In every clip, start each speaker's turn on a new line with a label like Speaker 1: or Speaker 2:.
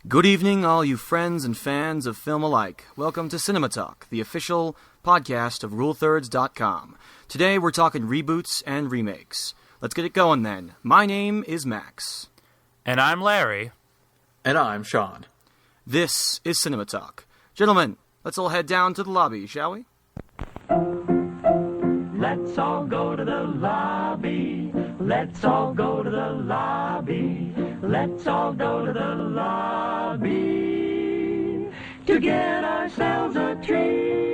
Speaker 1: Good evening, all you friends and fans of film alike. Welcome to CinemaTalk, the official podcast of RuleThirds.com. Today we're talking reboots and remakes. Let's get it going then. My name is Max.
Speaker 2: And I'm Larry.
Speaker 3: And I'm Sean.
Speaker 1: This is CinemaTalk. Gentlemen, let's all head down to the lobby, shall we?
Speaker 4: Let's all go to the lobby. Let's all go to the lobby. Let's all go to the lobby to get ourselves a treat.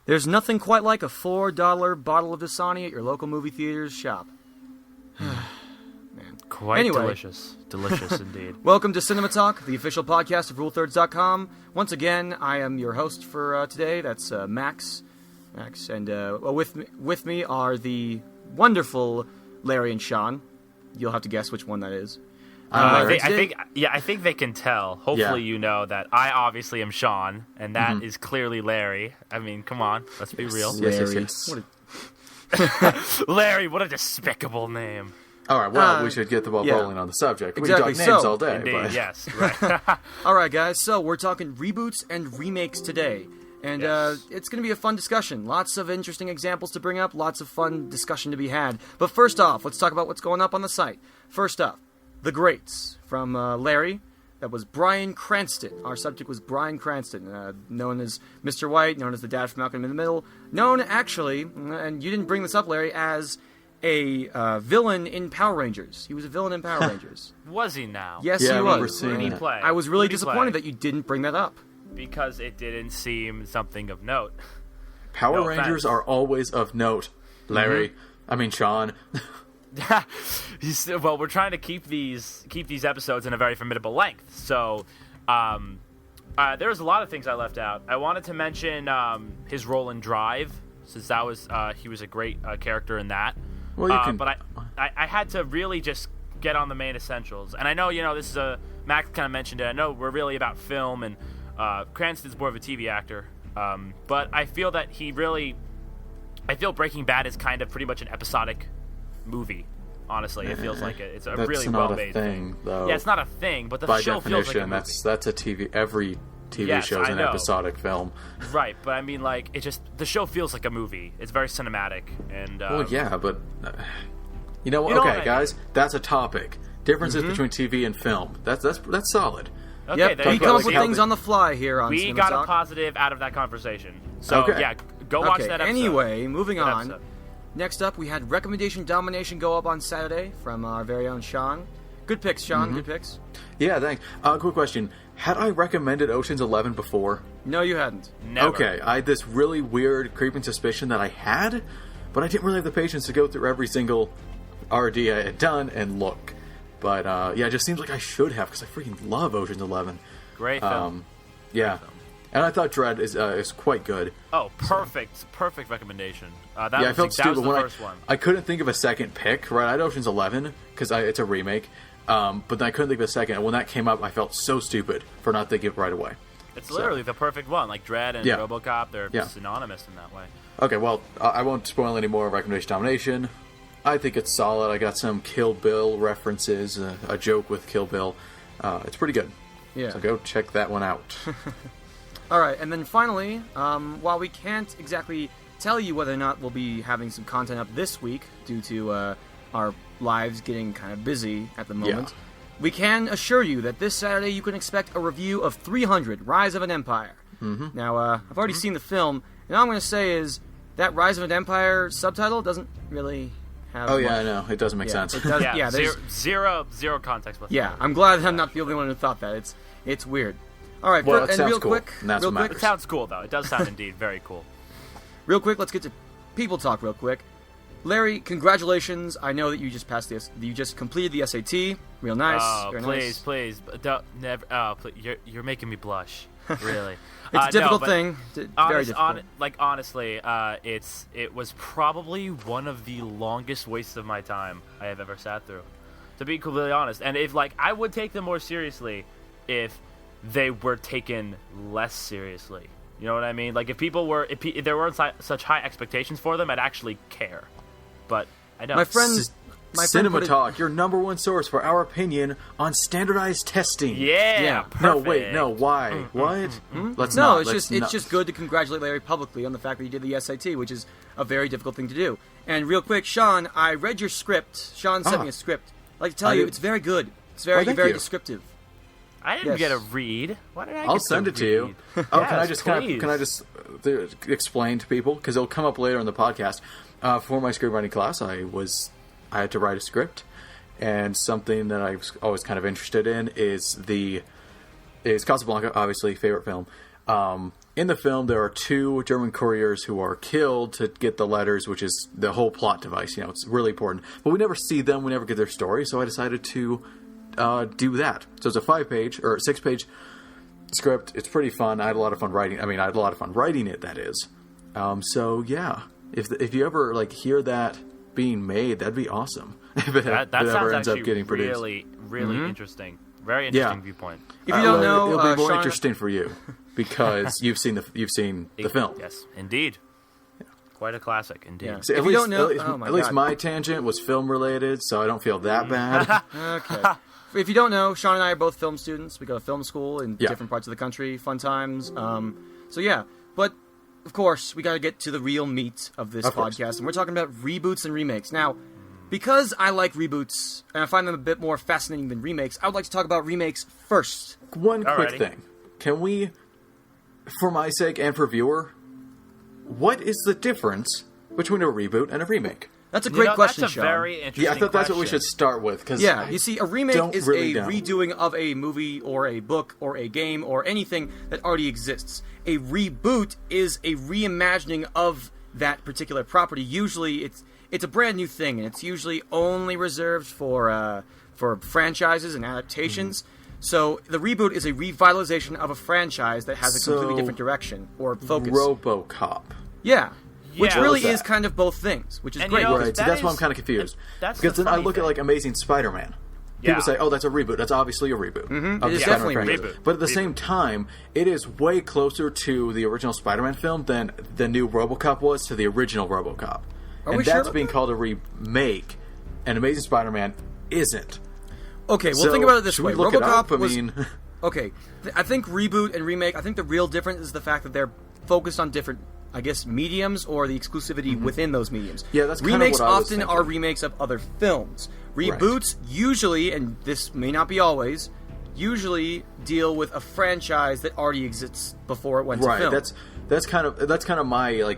Speaker 1: There's nothing quite like a $4 bottle of Dasani at your local movie theater's shop.
Speaker 2: Quite delicious. Delicious indeed.
Speaker 1: Welcome to CinemaTalk, the official podcast of RuleThirds.com. Once again, I am your host for today. That's Max. And with me are the wonderful Larry and Sean. You'll have to guess which one that is.
Speaker 2: I think they can tell. Hopefully you know that I obviously am Sean, and that is clearly Larry. I mean, come on. Let's be real.
Speaker 3: Yes.
Speaker 2: Larry, what a despicable name.
Speaker 3: All right, well, we should get the ball rolling on the subject.
Speaker 1: Exactly.
Speaker 3: We can talk names all day.
Speaker 2: Indeed,
Speaker 3: but...
Speaker 2: yes, right.
Speaker 1: All right, guys, so we're talking reboots and remakes today. And it's going to be a fun discussion. Lots of interesting examples to bring up, lots of fun discussion to be had. But first off, let's talk about what's going up on the site. First up, The Greats from Larry. That was Bryan Cranston. Our subject was Bryan Cranston, known as Mr. White, known as the dad from Malcolm in the Middle, known actually, and you didn't bring this up, Larry, as a villain in Power Rangers. He was a villain in Power Rangers.
Speaker 2: Was he now?
Speaker 1: Yes,
Speaker 3: yeah,
Speaker 1: he was.
Speaker 2: Who did he play?
Speaker 1: I was really disappointed that you didn't bring that up.
Speaker 2: Because it didn't seem something of note.
Speaker 3: Power Rangers are always of note, Larry. I mean, Sean.
Speaker 2: Well, we're trying to keep these episodes in a very formidable length. So, there was a lot of things I left out. I wanted to mention his role in Drive, since that was he was a great character in that.
Speaker 3: Well, you can.
Speaker 2: But I had to really just get on the main essentials. And I know, this is Max kind of mentioned it. I know we're really about film, and Cranston's more of a TV actor. But I feel that I feel Breaking Bad is kind of pretty much an episodic movie. Honestly, it feels like it's a really well-made thing.
Speaker 3: Though.
Speaker 2: Yeah, it's not a thing, but the
Speaker 3: by
Speaker 2: show feels like a movie.
Speaker 3: That's a TV. Every TV show is an episodic film.
Speaker 2: Right, but I mean, like, the show feels like a movie. It's very cinematic, and
Speaker 3: well, yeah, but you know what? Okay, guys, that's a topic. Differences between TV and film. That's solid.
Speaker 2: Okay,
Speaker 1: yep, we come up with things on the fly here on
Speaker 2: We
Speaker 1: CinemaTalk.
Speaker 2: got a positive out of that conversation. So, yeah, go watch that episode.
Speaker 1: Anyway, moving
Speaker 2: Good
Speaker 1: on.
Speaker 2: episode.
Speaker 1: Next up, we had Recommendation Domination go up on Saturday from our very own Sean. Good picks, Sean. Good picks.
Speaker 3: Yeah, thanks. Quick question. Had I recommended Ocean's 11 before?
Speaker 1: No, you hadn't.
Speaker 2: Never.
Speaker 3: Okay, I had this really weird, creeping suspicion that I had, but I didn't really have the patience to go through every single RD I had done and look. But, yeah, it just seems like I should have, because I freaking love Ocean's 11.
Speaker 2: Great film.
Speaker 3: Yeah. And I thought Dread is quite good.
Speaker 2: Oh, perfect recommendation.
Speaker 3: I felt stupid
Speaker 2: was the
Speaker 3: when
Speaker 2: first one.
Speaker 3: I couldn't think of a second pick. Right, I had Ocean's 11 because it's a remake, but then I couldn't think of a second. And when that came up, I felt so stupid for not thinking of it right away.
Speaker 2: It's literally the perfect one. Like Dread and RoboCop, they're synonymous in that way.
Speaker 3: Okay, well, I won't spoil any more of Recommendation Domination. I think it's solid. I got some Kill Bill references, a joke with Kill Bill. It's pretty good.
Speaker 1: Yeah.
Speaker 3: So go check that one out.
Speaker 1: All right, and then finally, while we can't exactly tell you whether or not we'll be having some content up this week due to our lives getting kind of busy at the moment, we can assure you that this Saturday you can expect a review of 300, Rise of an Empire. Now, I've already seen the film, and all I'm going to say is that Rise of an Empire subtitle doesn't really have much.
Speaker 3: I know. It doesn't make sense.
Speaker 1: It does,
Speaker 2: zero context with
Speaker 1: yeah, I'm glad that I'm not the only one who thought that. It's weird. All right,
Speaker 3: well,
Speaker 1: and real quick,
Speaker 2: it sounds cool though. It does sound indeed very cool.
Speaker 1: Real quick, let's get to people talk real quick. Larry, congratulations! I know that you just passed this. You just completed the SAT. Real nice.
Speaker 2: Oh,
Speaker 1: very
Speaker 2: please,
Speaker 1: nice.
Speaker 2: please, don't never. Oh, please, you're making me blush. Really,
Speaker 1: it's a difficult thing. Very difficult.
Speaker 2: Honestly, it was probably one of the longest wastes of my time I have ever sat through. To be completely honest, and if I would take them more seriously if they were taken less seriously. You know what I mean? Like if there weren't such high expectations for them, I'd actually care. But I don't.
Speaker 1: My friend my friend put it-
Speaker 3: CinemaTalk, your number one source for our opinion on standardized testing.
Speaker 2: Yeah.
Speaker 3: No,
Speaker 2: Perfect.
Speaker 3: wait, no, why? What? Let's
Speaker 1: No,
Speaker 3: not.
Speaker 1: it's just good to congratulate Larry publicly on the fact that he did the SAT, which is a very difficult thing to do. And real quick, Sean, I read your script. Sean sent me a script. I'd like to tell you, it's very good. It's very,
Speaker 3: thank
Speaker 1: very
Speaker 3: you.
Speaker 1: descriptive.
Speaker 2: I didn't
Speaker 1: Yes.
Speaker 2: get a read. Why did I?
Speaker 3: I'll
Speaker 2: get
Speaker 3: send it to you.
Speaker 2: read?
Speaker 3: Oh,
Speaker 2: Yes,
Speaker 3: can I just explain to people, because it'll come up later in the podcast. For my scriptwriting class, I had to write a script, and something that I was always kind of interested in is Casablanca, obviously favorite film. In the film, there are 2 German couriers who are killed to get the letters, which is the whole plot device. It's really important. But we never see them. We never get their story. So I decided to do that. So it's a 5-page or 6-page script. It's pretty fun. I had a lot of fun writing. I had a lot of fun writing it. That is. So yeah, if you ever hear that being made, that'd be awesome. If it
Speaker 2: That
Speaker 3: ever
Speaker 2: sounds
Speaker 3: ends
Speaker 2: actually
Speaker 3: up getting produced.
Speaker 2: really, really interesting. Very interesting viewpoint.
Speaker 1: If you don't know,
Speaker 3: it'll be more
Speaker 1: Sean,
Speaker 3: interesting for you because you've seen the film.
Speaker 2: Yes, indeed. Quite a classic, indeed.
Speaker 1: Yeah.
Speaker 3: So
Speaker 1: If
Speaker 3: at
Speaker 1: you
Speaker 3: least,
Speaker 1: don't know-
Speaker 3: at least
Speaker 1: God.
Speaker 3: my tangent was film related, so I don't feel that bad.
Speaker 1: Okay. If you don't know, Sean and I are both film students. We go to film school in
Speaker 3: Yeah.
Speaker 1: different parts of the country. Fun times. So yeah, but of course we got to get to the real meat of this
Speaker 3: Of course.
Speaker 1: podcast, and we're talking about reboots and remakes. Now, because I like reboots and I find them a bit more fascinating than remakes, I would like to talk about remakes first.
Speaker 3: One quick
Speaker 2: Alrighty.
Speaker 3: thing. Can we, for my sake and for viewer, what is the difference between a reboot and a remake?
Speaker 1: That's a great question,
Speaker 2: That's a
Speaker 1: Sean.
Speaker 2: very interesting
Speaker 3: Yeah, I thought that's what we
Speaker 2: question.
Speaker 3: should start with. Cause
Speaker 1: Yeah, you see, a remake
Speaker 3: don't
Speaker 1: is
Speaker 3: really
Speaker 1: a
Speaker 3: know.
Speaker 1: redoing of a movie or a book or a game or anything that already exists. A reboot is a reimagining of that particular property. Usually, it's a brand new thing, and it's usually only reserved for franchises and adaptations. So the reboot is a revitalization of a franchise that has a completely
Speaker 3: So,
Speaker 1: different direction or focus.
Speaker 3: RoboCop.
Speaker 1: Yeah. Which
Speaker 2: Yeah.
Speaker 1: really
Speaker 3: What was
Speaker 1: is
Speaker 3: that?
Speaker 1: kind of both things, which is
Speaker 2: And
Speaker 1: great.
Speaker 2: you know,
Speaker 3: Right, so
Speaker 2: that
Speaker 3: that's why I'm
Speaker 2: is-
Speaker 3: kind of confused.
Speaker 2: that's
Speaker 3: Because
Speaker 2: the
Speaker 3: then I
Speaker 2: funny
Speaker 3: look
Speaker 2: thing.
Speaker 3: at Amazing Spider-Man.
Speaker 2: Yeah.
Speaker 3: People say, "Oh, that's a reboot. That's obviously a reboot."
Speaker 1: It
Speaker 3: Of
Speaker 1: is
Speaker 3: the
Speaker 1: definitely a
Speaker 3: Spider-Man
Speaker 2: reboot.
Speaker 3: franchise. But at the same time, it is way closer to the original Spider-Man film than the new RoboCop was to the original RoboCop.
Speaker 1: we
Speaker 3: And
Speaker 1: sure
Speaker 3: that's
Speaker 1: about
Speaker 3: being
Speaker 1: that?
Speaker 3: called a remake, and Amazing Spider-Man isn't.
Speaker 1: Okay, well,
Speaker 3: So,
Speaker 1: think about it this
Speaker 3: should
Speaker 1: way.
Speaker 3: we look it
Speaker 1: RoboCop
Speaker 3: up? I
Speaker 1: was...
Speaker 3: mean,
Speaker 1: Okay, I think reboot and remake, I think the real difference is the fact that they're focused on different, I guess, mediums or the exclusivity within those mediums.
Speaker 3: Yeah, that's kind of
Speaker 1: remakes
Speaker 3: what I was
Speaker 1: often
Speaker 3: thinking.
Speaker 1: are remakes of other films. Reboots usually, and this may not be always, usually deal with a franchise that already exists before it went to
Speaker 3: right.
Speaker 1: film.
Speaker 3: That's kind of my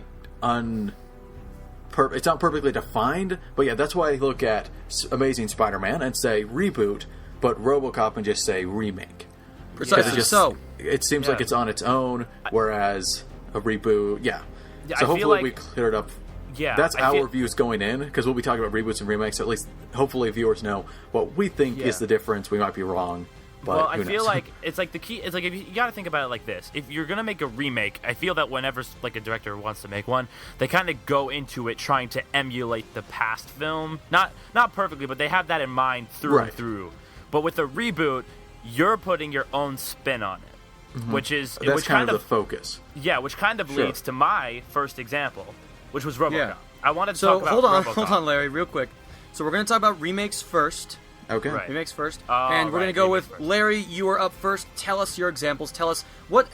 Speaker 3: it's not perfectly defined, but yeah, that's why I look at Amazing Spider-Man and say reboot, but RoboCop and just say remake.
Speaker 1: Precisely
Speaker 3: It just,
Speaker 1: so.
Speaker 3: It seems
Speaker 2: Yeah.
Speaker 3: like it's on its own, whereas a reboot, yeah.
Speaker 2: Yeah,
Speaker 3: So
Speaker 2: I feel
Speaker 3: hopefully
Speaker 2: like-
Speaker 3: we cleared it up.
Speaker 2: Yeah,
Speaker 3: That's
Speaker 2: I
Speaker 3: our
Speaker 2: feel-
Speaker 3: views going in, because we'll be talking about reboots and remakes, so at least hopefully viewers know what we think
Speaker 2: Yeah.
Speaker 3: is the difference. We might be wrong, but
Speaker 2: Well,
Speaker 3: who
Speaker 2: I feel
Speaker 3: knows?
Speaker 2: like it's like the key. It's like if you got to think about it like this: if you're gonna make a remake, I feel that whenever a director wants to make one, they kind of go into it trying to emulate the past film. Not perfectly, but they have that in mind through and
Speaker 3: Right.
Speaker 2: through. But with a reboot, you're putting your own spin on it, which is
Speaker 3: that's
Speaker 2: which
Speaker 3: kind of the focus.
Speaker 2: yeah, which kind of
Speaker 3: Sure.
Speaker 2: leads to my first example, which was RoboCop.
Speaker 1: Yeah.
Speaker 2: I wanted to
Speaker 1: So
Speaker 2: talk about
Speaker 1: hold
Speaker 2: RoboCop.
Speaker 1: on, Larry, real quick. So we're going to talk about remakes first.
Speaker 3: Okay.
Speaker 2: Right.
Speaker 1: Remakes first,
Speaker 2: Oh,
Speaker 1: and we're
Speaker 2: right,
Speaker 1: going to go
Speaker 2: remakes
Speaker 1: with
Speaker 2: first.
Speaker 1: Larry. You are up first. Tell us your examples. Tell us what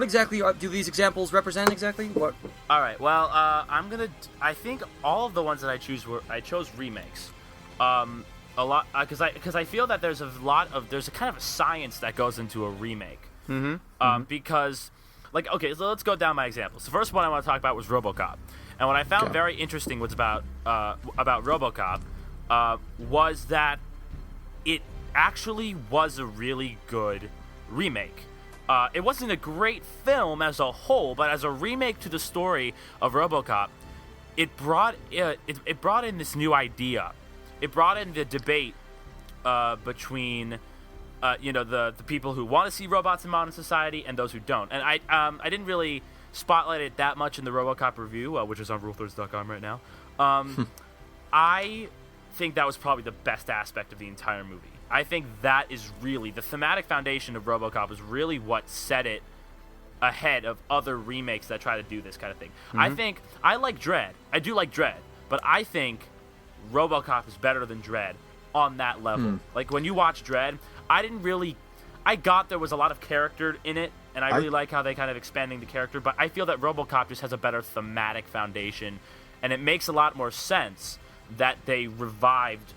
Speaker 1: exactly do these examples represent exactly? What?
Speaker 2: All right. Well, I think all of the ones that I chose remakes. A lot because I feel that there's a kind of a science that goes into a remake. Because, okay, so let's go down my examples. The first one I want to talk about was RoboCop, and what I found
Speaker 3: Okay.
Speaker 2: very interesting was about RoboCop was that it actually was a really good remake. It wasn't a great film as a whole, but as a remake to the story of RoboCop, it brought in this new idea. It brought in the debate between the people who want to see robots in modern society and those who don't. And I didn't really spotlight it that much in the RoboCop review, which is on rulethirds.com right now. I think that was probably the best aspect of the entire movie. I think that is really the thematic foundation of RoboCop is really what set it ahead of other remakes that try to do this kind of thing. I think I like Dredd. I do like Dredd, but I think RoboCop is better than Dredd on that level. Like, when you watch Dredd, I got there was a lot of character in it, and I really like how they kind of expanding the character, but I feel that RoboCop just has a better thematic foundation, and it makes a lot more sense that they revived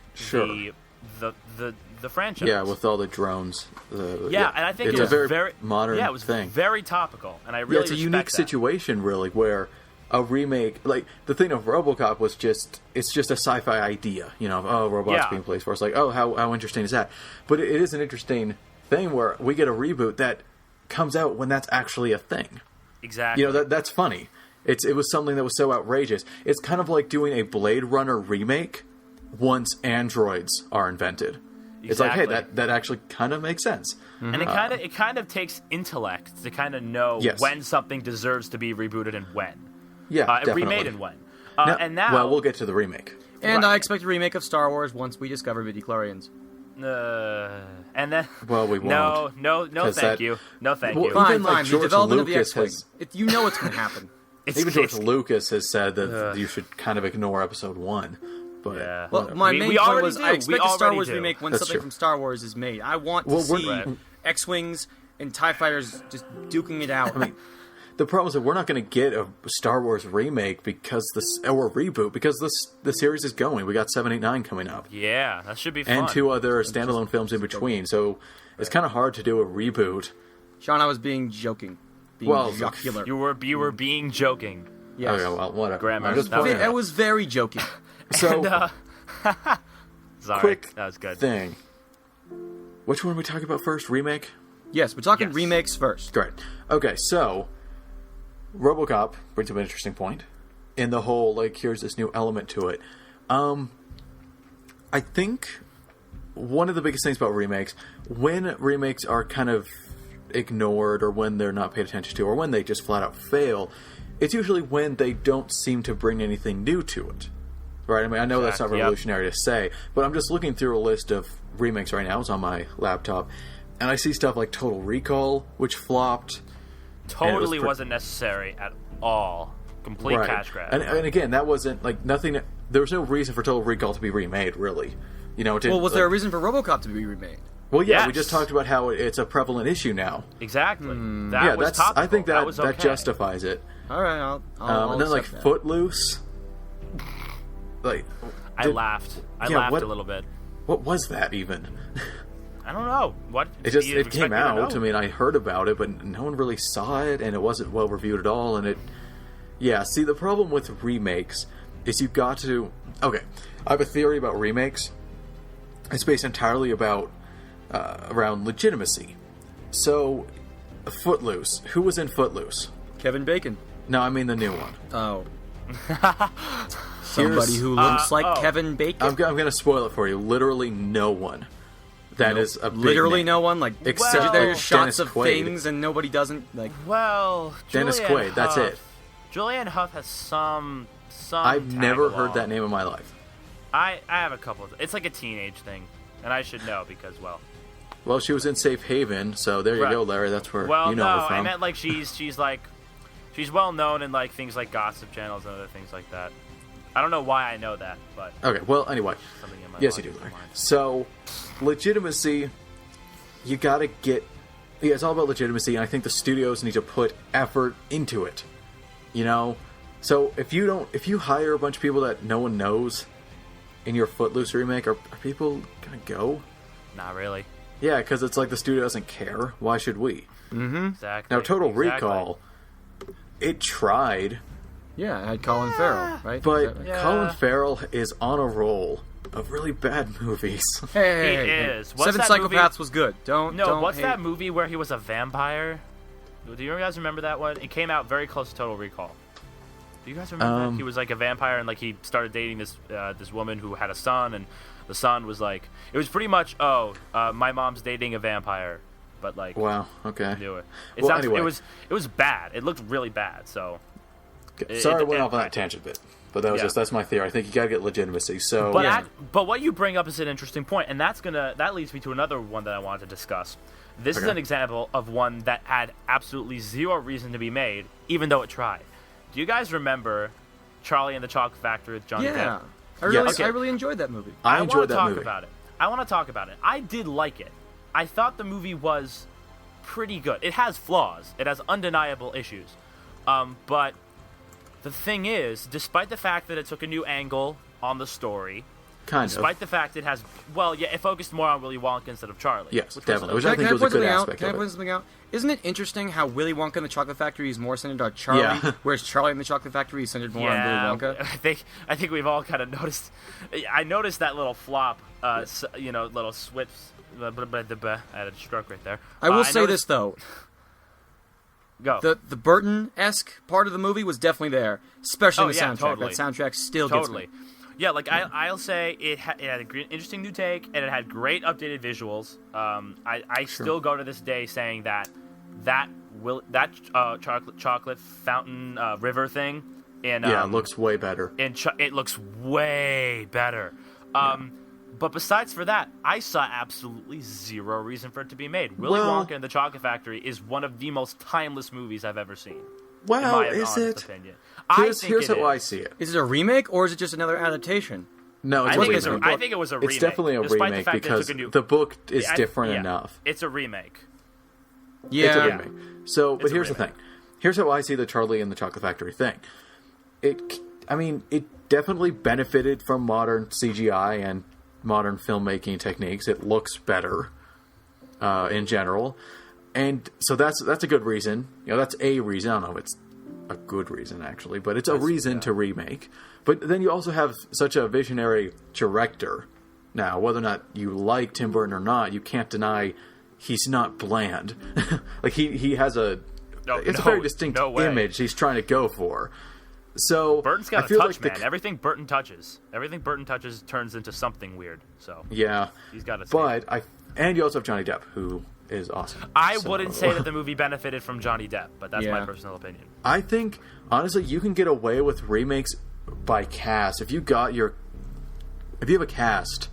Speaker 2: the franchise.
Speaker 3: Yeah, with all the drones.
Speaker 2: And I think
Speaker 3: it's a very modern
Speaker 2: it was
Speaker 3: thing.
Speaker 2: Very topical, and I really
Speaker 3: it's a unique situation, really, where a remake, like, the thing of RoboCop was it's just a sci-fi idea, robots being police force. Like, how interesting is that? But it is an interesting thing where we get a reboot that comes out when that's actually a thing.
Speaker 2: Exactly.
Speaker 3: That's funny. It was something that was so outrageous. It's kind of like doing a Blade Runner remake once androids are invented.
Speaker 2: Exactly.
Speaker 3: It's like, hey, that actually kind of makes sense.
Speaker 2: And it kind of takes intellect to kind of know when something deserves to be rebooted and when.
Speaker 3: Yeah, definitely.
Speaker 2: Remade and when. Now,
Speaker 3: well, we'll get to the remake.
Speaker 1: And I expect a remake of Star Wars once we discover midichlorians.
Speaker 2: And then
Speaker 3: well, we won't.
Speaker 2: No, thank you. No, thank you.
Speaker 1: Fine.
Speaker 3: Like
Speaker 1: The development of the
Speaker 3: Lucas
Speaker 1: X-Wing. You know what's going to happen.
Speaker 3: Even George Lucas has said that you should kind of ignore Episode 1. But
Speaker 2: Yeah.
Speaker 1: Well, my main point was I expect a Star
Speaker 2: already
Speaker 1: Wars
Speaker 2: do.
Speaker 1: remake when
Speaker 3: That's
Speaker 1: something
Speaker 3: true.
Speaker 1: from Star Wars is made. I want to see X-Wings and TIE Fighters just duking it out.
Speaker 3: the problem is that we're not going to get a Star Wars remake or reboot because the series is going. We got 7, 8, 9 coming up.
Speaker 2: Yeah, that should be fun.
Speaker 3: And 2 other standalone films in between. So it's kind of hard to do a reboot.
Speaker 1: Sean, I was being joking. Jocular.
Speaker 2: You were being joking.
Speaker 1: Yes.
Speaker 3: Okay, well, whatever.
Speaker 2: Grammar.
Speaker 3: I'm just
Speaker 2: That was-
Speaker 3: pointing it
Speaker 1: I
Speaker 3: out.
Speaker 1: was very joking.
Speaker 3: So,
Speaker 2: Sorry,
Speaker 3: quick
Speaker 2: that was good.
Speaker 3: thing. Which one are we talking about first? Remake?
Speaker 1: Yes, we're talking
Speaker 2: Yes.
Speaker 1: remakes first.
Speaker 3: Great. Okay, so RoboCop brings up an interesting point in the whole, like, here's this new element to it. I think one of the biggest things about remakes, when remakes are kind of ignored or when they're not paid attention to or when they just flat out fail, it's usually when they don't seem to bring anything new to it. Right? I mean, I know that's not revolutionary to say, but I'm just looking through a list of remakes right now. It's on my laptop, and I see stuff like Total Recall, which flopped.
Speaker 2: Totally wasn't necessary at all. Complete cash grab.
Speaker 3: And again, that wasn't, like, nothing... There was no reason for Total Recall to be remade, really. It didn't,
Speaker 1: Well, was there a reason for RoboCop to be remade?
Speaker 3: Well, yeah,
Speaker 2: Yes.
Speaker 3: we just talked about how it's a prevalent issue now.
Speaker 2: Exactly.
Speaker 3: Yeah,
Speaker 2: Was topical.
Speaker 3: I think that
Speaker 2: was okay.
Speaker 3: justifies it.
Speaker 1: All right, I'll
Speaker 3: And then, like,
Speaker 1: accept that.
Speaker 3: Footloose... Like...
Speaker 2: I laughed. I
Speaker 3: Yeah,
Speaker 2: laughed
Speaker 3: what-
Speaker 2: a little bit.
Speaker 3: What was that, even?
Speaker 2: I don't know. What?
Speaker 3: It
Speaker 2: do you
Speaker 3: came
Speaker 2: expect me to
Speaker 3: out.
Speaker 2: know?
Speaker 3: I mean, I heard about it, but no one really saw it, and it wasn't well reviewed at all. And see, the problem with remakes is you've got to. Okay, I have a theory about remakes. It's based entirely around legitimacy. So, Footloose. Who was in Footloose?
Speaker 1: Kevin Bacon.
Speaker 3: No, I mean the new one.
Speaker 1: Oh. Somebody who looks like Kevin Bacon.
Speaker 3: I'm going to spoil it for you. Literally no one. That is a big
Speaker 1: literally
Speaker 3: name.
Speaker 1: no one. Like,
Speaker 3: Except
Speaker 1: there's shots
Speaker 3: Dennis
Speaker 1: of
Speaker 3: Quaid.
Speaker 1: things and nobody doesn't like.
Speaker 2: Well,
Speaker 3: Dennis
Speaker 2: Julianne
Speaker 3: Quaid, that's
Speaker 2: Hough-
Speaker 3: it.
Speaker 2: Julianne Hough has some.
Speaker 3: I've never
Speaker 2: tag-along.
Speaker 3: heard that name in my life.
Speaker 2: I have a couple. It's like a teenage thing, and I should know because
Speaker 3: Well, she was in Safe Haven, so there you
Speaker 2: Right.
Speaker 3: go, Larry. That's where
Speaker 2: well,
Speaker 3: you know
Speaker 2: no,
Speaker 3: her from.
Speaker 2: I meant like she's well known in like things like gossip channels and other things like that. I don't know why I know that, but
Speaker 3: Okay, well, anyway.
Speaker 2: something in my
Speaker 3: Yes, you
Speaker 2: mind
Speaker 3: do,
Speaker 2: is
Speaker 3: Larry.
Speaker 2: mine.
Speaker 3: So, legitimacy, you gotta get... Yeah, it's all about legitimacy, and I think the studios need to put effort into it. So, if you hire a bunch of people that no one knows in your Footloose remake, are people gonna go?
Speaker 2: Not really.
Speaker 3: Yeah, because it's like the studio doesn't care. Why should we?
Speaker 2: Exactly.
Speaker 3: Now, Total
Speaker 2: Exactly.
Speaker 3: Recall, it tried...
Speaker 1: Yeah, I had Colin Farrell, right?
Speaker 3: But
Speaker 1: Is that right?
Speaker 2: Yeah.
Speaker 3: Colin Farrell is on a roll of really bad movies.
Speaker 1: Hey,
Speaker 2: He is. What's
Speaker 1: Seven
Speaker 2: that
Speaker 1: Psychopaths
Speaker 2: movie?
Speaker 1: was good. Don't
Speaker 2: What's
Speaker 1: hate.
Speaker 2: that movie where he was a vampire? Do you guys remember that one? It came out very close to Total Recall. Do you guys remember that? He was like a vampire, and like he started dating this woman who had a son, and the son was like, it was pretty much, my mom's dating a vampire, but like,
Speaker 3: Wow, okay.
Speaker 2: do it.
Speaker 3: Well, anyway.
Speaker 2: It was bad. It looked really bad. So,
Speaker 3: Sorry, I went
Speaker 2: it-
Speaker 3: off on that tangent bit. But that was
Speaker 2: Yeah.
Speaker 3: that's my theory. I think you gotta get legitimacy. So
Speaker 2: but but what you bring up is an interesting point, and that leads me to another one that I wanted to discuss. This is
Speaker 3: Okay.
Speaker 2: an example of one that had absolutely zero reason to be made, even though it tried. Do you guys remember Charlie and the Chocolate Factory with Johnny Depp?
Speaker 1: I really,
Speaker 3: Yes.
Speaker 1: I really enjoyed that movie.
Speaker 3: I
Speaker 2: want
Speaker 3: enjoyed
Speaker 2: to
Speaker 3: that
Speaker 2: talk
Speaker 3: movie.
Speaker 2: about it. I want to talk about it. I did like it. I thought the movie was pretty good. It has flaws. It has undeniable issues. But the thing is, despite the fact that it took a new angle on the story, despite the fact it has, it focused more on Willy Wonka instead of Charlie.
Speaker 3: Yes,
Speaker 2: which
Speaker 3: definitely.
Speaker 2: Was,
Speaker 3: Which I think was a good aspect
Speaker 1: Can I
Speaker 3: of
Speaker 1: point
Speaker 3: it.
Speaker 1: something out? Isn't it interesting how Willy Wonka and the Chocolate Factory is more centered on Charlie,
Speaker 3: Yeah.
Speaker 1: whereas Charlie and the Chocolate Factory is centered more on Willy Wonka?
Speaker 2: I think we've all kind of noticed. I noticed that little flop, little swips. I had a stroke right there.
Speaker 1: I will say
Speaker 2: noticed-
Speaker 1: this though.
Speaker 2: Go.
Speaker 1: The Burton-esque part of the movie was definitely there, especially in the soundtrack.
Speaker 2: Totally.
Speaker 1: That soundtrack still
Speaker 2: Totally.
Speaker 1: gets me.
Speaker 2: Yeah, like I'll say it had a interesting new take, and it had great updated visuals. I still go to this day saying that chocolate fountain river thing in
Speaker 3: Yeah, it looks way better.
Speaker 2: it looks way better. But besides for that, I saw absolutely zero reason for it to be made. Willy Wonka and the Chocolate Factory is one of the most timeless movies I've ever seen.
Speaker 3: Well,
Speaker 2: in my
Speaker 3: is
Speaker 2: honest
Speaker 3: it?
Speaker 2: opinion.
Speaker 3: Here's how I see it.
Speaker 1: Is it a remake or is it just another adaptation?
Speaker 3: No, it's
Speaker 2: I
Speaker 3: a
Speaker 2: think,
Speaker 3: remake.
Speaker 2: I think it was a remake.
Speaker 3: It's definitely a
Speaker 2: despite the
Speaker 3: remake
Speaker 2: fact that it
Speaker 3: because
Speaker 2: took a new,
Speaker 3: the book is
Speaker 2: I-
Speaker 3: different
Speaker 2: yeah,
Speaker 3: enough.
Speaker 2: It's a remake.
Speaker 1: Yeah.
Speaker 3: It's a remake. So, but
Speaker 2: It's a
Speaker 3: here's the thing.
Speaker 2: remake.
Speaker 3: Here's how I see the Charlie and the Chocolate Factory thing. It definitely benefited from modern CGI and modern filmmaking techniques. It looks better in general, and so that's a good reason. That's a reason. I don't know if it's a good reason actually, but it's a reason to remake. But then you also have such a visionary director. Now, whether or not you like Tim Burton or not, you can't deny he's not bland. Like he has a very distinct image he's trying to go for. So
Speaker 2: Burton's
Speaker 3: I
Speaker 2: got a
Speaker 3: feel
Speaker 2: touch,
Speaker 3: like
Speaker 2: man. Everything Burton touches turns into something weird. So
Speaker 3: yeah,
Speaker 2: he's got a.
Speaker 3: But and you also have Johnny Depp, who is awesome.
Speaker 2: I
Speaker 3: So-
Speaker 2: wouldn't say that the movie benefited from Johnny Depp, but that's my
Speaker 1: Yeah.
Speaker 2: personal opinion.
Speaker 3: I think honestly, you can get away with remakes by cast if you have a cast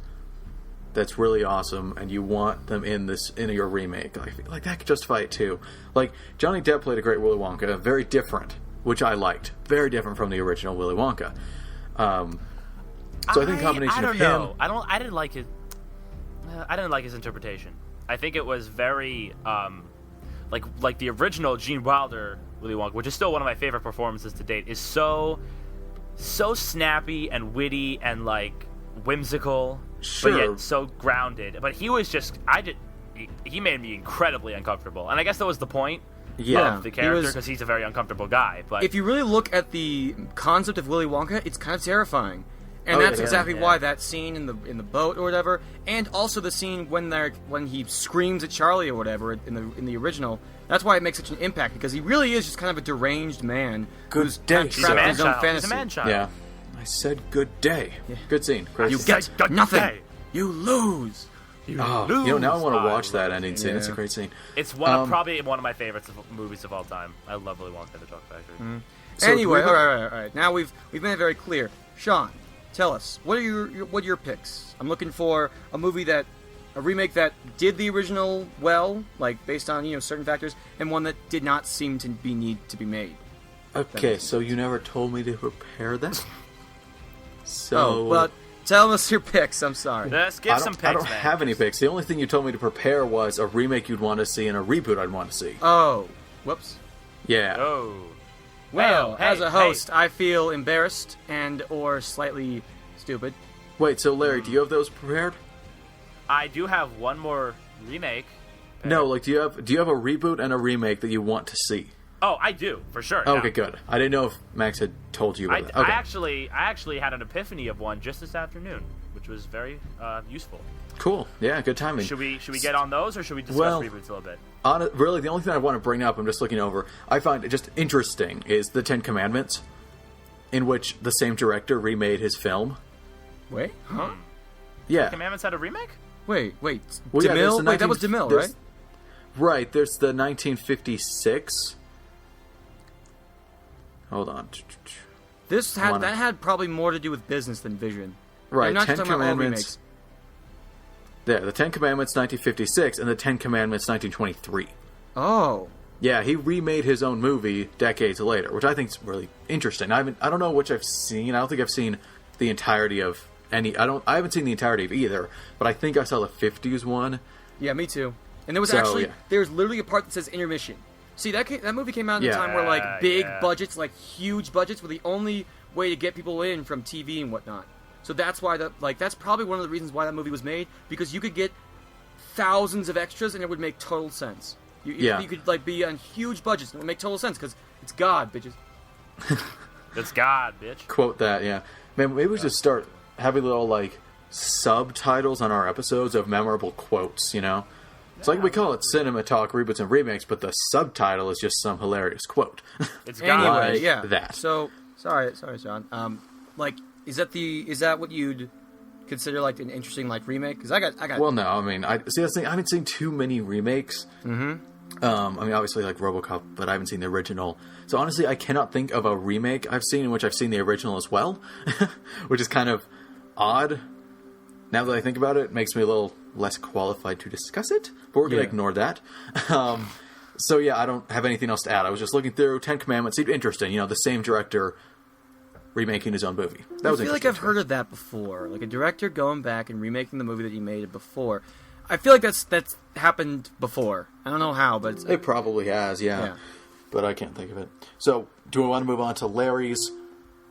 Speaker 3: that's really awesome and you want them in your remake. Like that could justify it too. Like Johnny Depp played a great Willy Wonka, very different, which I liked, very different from the original Willy Wonka. So I think a combination
Speaker 2: I don't
Speaker 3: of
Speaker 2: know.
Speaker 3: him.
Speaker 2: I didn't like it. I didn't like his interpretation. I think it was very like the original Gene Wilder Willy Wonka, which is still one of my favorite performances to date, is so snappy and witty and like whimsical,
Speaker 3: Sure.
Speaker 2: but yet so grounded. But he was he made me incredibly uncomfortable, and I guess that was the point
Speaker 3: Yeah,
Speaker 2: of the
Speaker 1: he
Speaker 2: character
Speaker 1: was-
Speaker 2: because he's a very uncomfortable guy. But
Speaker 1: If you really look at the concept of Willy Wonka, it's kind of terrifying. And
Speaker 3: Oh,
Speaker 1: that's
Speaker 3: yeah,
Speaker 1: exactly
Speaker 2: yeah.
Speaker 1: why that scene in the boat or whatever, and also the scene when he screams at Charlie or whatever in the original. That's why it makes such an impact, because he really is just kind of a deranged man who's kind of
Speaker 3: day,
Speaker 1: trapped
Speaker 3: sir.
Speaker 1: in his own
Speaker 2: He's a
Speaker 1: fantasy.
Speaker 2: man-child.
Speaker 3: Yeah. I said good day. Good scene. Great
Speaker 1: You
Speaker 3: scene.
Speaker 1: get
Speaker 2: Good
Speaker 1: nothing.
Speaker 2: day.
Speaker 1: You lose.
Speaker 3: Oh, now I want to
Speaker 2: my
Speaker 3: watch that ending scene.
Speaker 1: Yeah.
Speaker 3: It's a great scene.
Speaker 2: It's probably one of my favorites of movies of all time. I love Willy Wonka and the Chocolate Factory.
Speaker 3: So
Speaker 1: Anyway,
Speaker 3: do we-
Speaker 1: all right. Now we've made it very clear. Sean, tell us what are your picks? I'm looking for a remake that did the original well, like based on certain factors, and one that did not seem to need to be made.
Speaker 3: Okay, so you never told me to prepare that. So
Speaker 1: Oh, well, tell us your picks. I'm sorry.
Speaker 2: Let's give some picks,
Speaker 3: I don't
Speaker 2: man.
Speaker 3: have any picks. The only thing you told me to prepare was a remake you'd want to see and a reboot I'd want to see.
Speaker 1: Oh, whoops.
Speaker 3: Yeah.
Speaker 2: Oh.
Speaker 1: Well,
Speaker 2: Hey,
Speaker 1: as a
Speaker 2: hey.
Speaker 1: host, I feel embarrassed and or slightly stupid.
Speaker 3: Wait, so Larry, do you have those prepared?
Speaker 2: I do have one more remake.
Speaker 3: No, like do you have a reboot and a remake that you want to see?
Speaker 2: Oh, I do, for sure.
Speaker 3: Okay,
Speaker 2: yeah.
Speaker 3: good. I didn't know if Max had told you about that. Okay.
Speaker 2: I actually had an epiphany of one just this afternoon, which was very useful.
Speaker 3: Cool. Yeah, good timing.
Speaker 2: Should we get on those, or should we discuss
Speaker 3: Well,
Speaker 2: reboots a little bit?
Speaker 3: Really, the only thing I want to bring up, I'm just looking over, I find it just interesting, is the Ten Commandments, in which the same director remade his film.
Speaker 1: Wait, huh?
Speaker 3: Yeah.
Speaker 2: Commandments had a remake?
Speaker 1: Wait.
Speaker 3: Well, yeah, there's
Speaker 1: DeMille?
Speaker 3: the
Speaker 1: Wait, that was
Speaker 3: 19
Speaker 1: DeMille,
Speaker 3: there's-
Speaker 1: right?
Speaker 3: Right, there's the 1956. Hold on.
Speaker 1: That had probably more to do with business than vision.
Speaker 3: Right,
Speaker 1: I'm not
Speaker 3: Ten
Speaker 1: just talking about all
Speaker 3: Commandments. There, the Ten Commandments 1956 and the Ten Commandments 1923.
Speaker 1: Oh.
Speaker 3: Yeah, he remade his own movie decades later, which I think is really interesting. I don't know which I've seen. I don't think I've seen the entirety of any. I haven't seen the entirety of either, but I think I saw the 50s one.
Speaker 1: Yeah, me too. And there was
Speaker 3: So, yeah.
Speaker 1: there's literally a part that says intermission. See, that movie came out at a time where like big budgets, like huge budgets, were the only way to get people in from TV and whatnot. So that's why that's probably one of the reasons why that movie was made, because you could get thousands of extras and it would make total sense. You could like be on huge budgets and it would make total sense because it's God, bitches.
Speaker 2: It's God, bitch.
Speaker 3: Quote that, yeah. Man, maybe we should start having little like subtitles on our episodes of memorable quotes. It's like we call it CinemaTalk, Reboots and Remakes, but the subtitle is just some hilarious quote.
Speaker 2: It's God.
Speaker 1: Anyway, yeah.
Speaker 3: That.
Speaker 1: So sorry, John. Is that what you'd consider like an interesting like remake? Because I got.
Speaker 3: Well, no, I mean, that's the thing. I haven't seen too many remakes.
Speaker 1: Mm-hmm.
Speaker 3: I mean, obviously like RoboCop, but I haven't seen the original. So honestly, I cannot think of a remake I've seen in which I've seen the original as well, which is kind of odd. Now that I think about it, it makes me a little less qualified to discuss it, but we're going to ignore that. So yeah, I don't have anything else to add. I was just looking through Ten Commandments. Seemed interesting. The same director remaking his own movie. That was
Speaker 1: I feel like I've heard of that before. Like a director going back and remaking the movie that he made before. I feel like that's happened before. I don't know how, but
Speaker 3: it probably has, yeah. But I can't think of it. So, do we want to move on to Larry's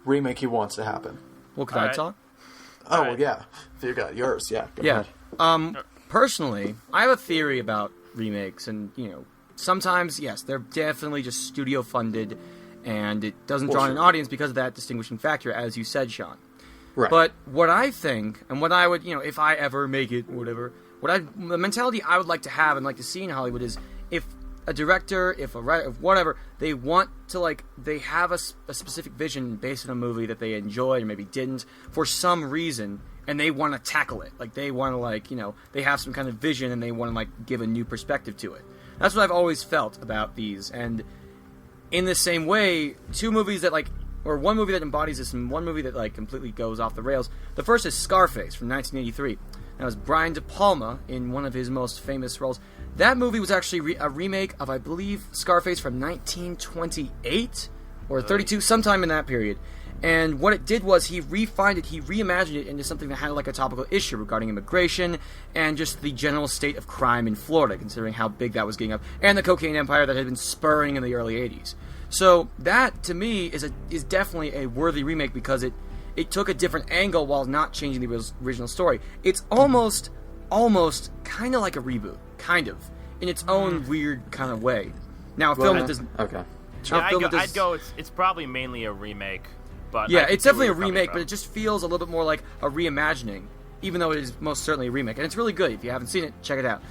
Speaker 3: remake he wants to happen?
Speaker 1: Well, could I talk?
Speaker 3: Oh, well, yeah. You got yours, yeah. Go ahead.
Speaker 1: Personally, I have a theory about remakes, and sometimes yes, they're definitely just studio funded, and it doesn't draw in an audience because of that distinguishing factor, as you said, Sean.
Speaker 3: Right.
Speaker 1: But what I think, and what I would, if I ever make it, or whatever, the mentality I would like to have and like to see in Hollywood is if a director, if a writer, if whatever, they want to they have a specific vision based on a movie that they enjoyed or maybe didn't for some reason, and they want to tackle it. Like they want to they have some kind of vision and they want to give a new perspective to it. That's what I've always felt about these. And in the same way, two movies that or one movie that embodies this and one movie that completely goes off the rails. The first is Scarface from 1983. That was Brian De Palma in one of his most famous roles. That movie was actually a remake of, I believe, Scarface from 1928 or 32, sometime in that period. And what it did was he refined it, he reimagined it into something that had a topical issue regarding immigration and just the general state of crime in Florida, considering how big that was getting up, and the cocaine empire that had been spurring in the early 80s. So that, to me, is definitely a worthy remake because it took a different angle while not changing the original story. It's almost kind of like a reboot, kind of, in its own weird kind of way. Now, a film that doesn't...
Speaker 3: Okay.
Speaker 2: I'd go it's probably mainly a remake. But
Speaker 1: yeah, it's definitely a remake, but it just feels a little bit more like a reimagining, even though it is most certainly a remake. And it's really good. If you haven't seen it, check it out.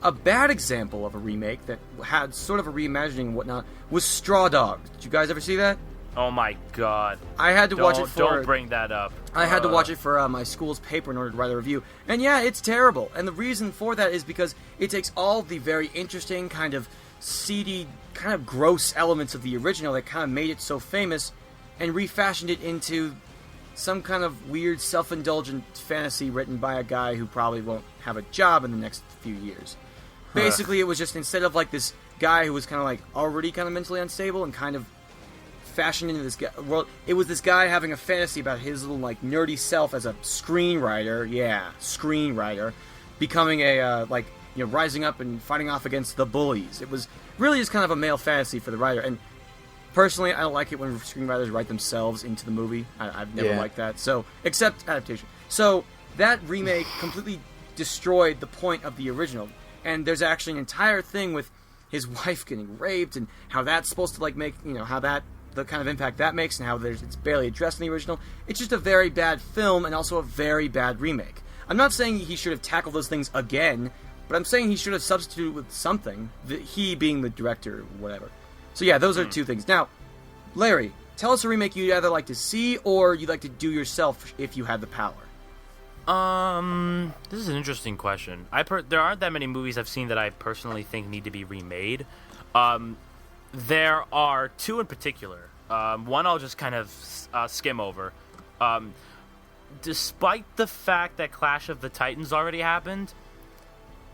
Speaker 1: A bad example of a remake that had sort of a reimagining and whatnot was Straw Dogs. Did you guys ever see that?
Speaker 2: Oh my god.
Speaker 1: I had to watch it for...
Speaker 2: Don't bring that up.
Speaker 1: I had to watch it for my school's paper in order to write a review. And yeah, it's terrible. And the reason for that is because it takes all the very interesting, kind of seedy, kind of gross elements of the original that kind of made it so famous and refashioned it into some kind of weird, self-indulgent fantasy written by a guy who probably won't have a job in the next few years. Basically, it was just, instead of this guy who was kind of already kind of mentally unstable and kind of fashioned into this world, it was this guy having a fantasy about his little nerdy self as a screenwriter, becoming a rising up and fighting off against the bullies. It was really just kind of a male fantasy for the writer, and personally, I don't like it when screenwriters write themselves into the movie. I've never liked that. So, except adaptation. So, that remake completely destroyed the point of the original. And there's actually an entire thing with his wife getting raped and how that's supposed to make, how that, the kind of impact that makes and how it's barely addressed in the original. It's just a very bad film and also a very bad remake. I'm not saying he should have tackled those things again, but I'm saying he should have substituted with something, he being the director or whatever. So yeah, those are two things. Now, Larry, tell us a remake you'd either like to see or you'd like to do yourself if you had the power.
Speaker 2: This is an interesting question. There aren't that many movies I've seen that I personally think need to be remade. There are two in particular. One I'll just kind of skim over. Despite the fact that Clash of the Titans already happened,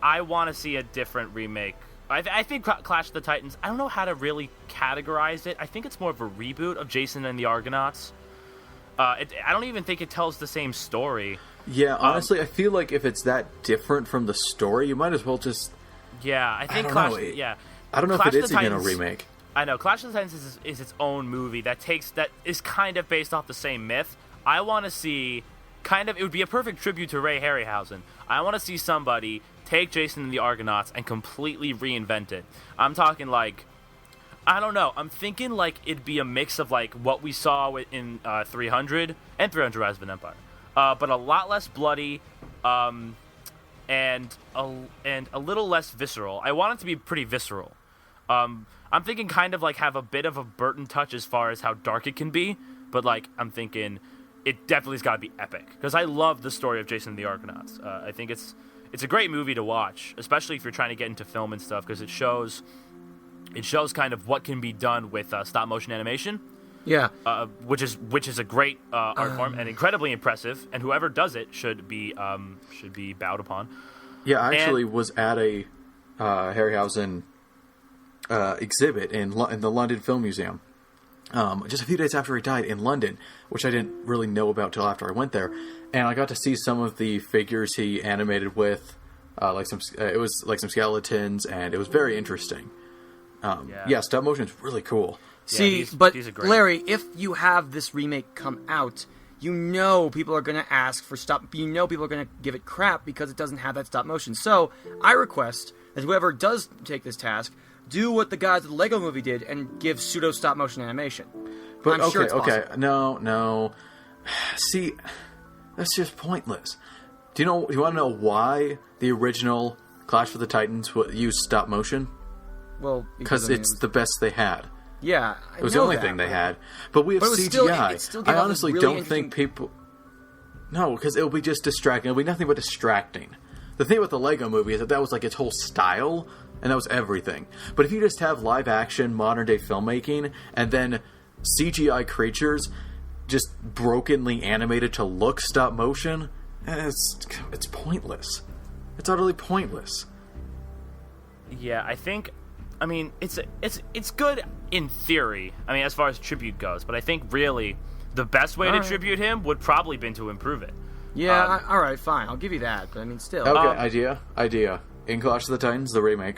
Speaker 2: I want to see a different remake. I think Clash of the Titans, I don't know how to really categorize it. I think it's more of a reboot of Jason and the Argonauts. I don't even think it tells the same story.
Speaker 3: Yeah, honestly, I feel like if it's that different from the story, you might as well just...
Speaker 2: Yeah, I think
Speaker 3: I don't know
Speaker 2: Clash
Speaker 3: if it
Speaker 2: of
Speaker 3: is
Speaker 2: the
Speaker 3: even a
Speaker 2: Titans-
Speaker 3: remake.
Speaker 2: I know Clash of the Titans is its own movie that is kind of based off the same myth. I want to see it would be a perfect tribute to Ray Harryhausen. I want to see somebody take Jason and the Argonauts and completely reinvent it. I'm talking like, I don't know. I'm thinking like it'd be a mix of like what we saw in 300 and 300 Rise of an Empire, but a lot less bloody, and a little less visceral. I want it to be pretty visceral. I'm thinking kind of like have a bit of a Burton touch as far as how dark it can be, but like I'm thinking it definitely's got to be epic because I love the story of Jason and the Argonauts. I think it's a great movie to watch, especially if you're trying to get into film and stuff, because it shows kind of what can be done with stop motion animation.
Speaker 1: Yeah.
Speaker 2: Which is a great art form and incredibly impressive, and whoever does it should be bowed upon.
Speaker 3: Yeah, I actually was at a Harryhausen exhibit in the London Film Museum just a few days after he died in London, which I didn't really know about till after I went there, and I got to see some of the figures he animated with, it was like some skeletons, and it was very interesting. Stop motion is really cool.
Speaker 1: See,
Speaker 2: these are great.
Speaker 1: Larry, if you have this remake come out, you know people are going to ask for you know people are going to give it crap because it doesn't have that stop motion. So I request that whoever does take this task do what the guys at the Lego Movie did and give pseudo stop motion animation.
Speaker 3: But
Speaker 1: I'm sure it's possible.
Speaker 3: No. See, that's just pointless. Do you want to know why the original Clash of the Titans used stop motion?
Speaker 1: Well,
Speaker 3: because it's the best they had.
Speaker 1: Yeah,
Speaker 3: it was the only thing they had. But we have CGI. I honestly don't think people... No, because it'll be just distracting. It'll be nothing but distracting. The thing about the Lego Movie is that was like its whole style, and that was everything. But if you just have live-action, modern-day filmmaking, and then CGI creatures just brokenly animated to look stop-motion, it's pointless. It's utterly pointless.
Speaker 2: Yeah, I think... I mean, it's good in theory. I mean, as far as tribute goes, but I think really the best way to tribute him would probably been to improve it.
Speaker 1: Yeah, all right, fine, I'll give you that. But I mean, still.
Speaker 3: Okay, idea. In Clash of the Titans, the remake,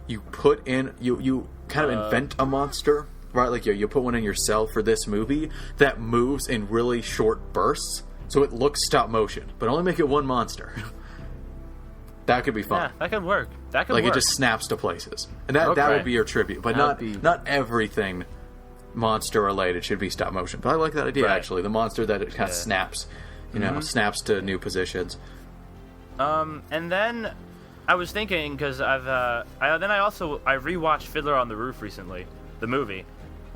Speaker 3: you put in you kind of invent a monster, right? Like you put one in yourself for this movie that moves in really short bursts, so it looks stop motion, but only make it one monster. That could be fun.
Speaker 2: Yeah, that could work.
Speaker 3: It just snaps to places, and that would be your tribute. But not everything monster related should be stop motion. But I like that idea actually. The monster that it kind of snaps, snaps to new positions.
Speaker 2: And then I was thinking because I rewatched Fiddler on the Roof recently, the movie,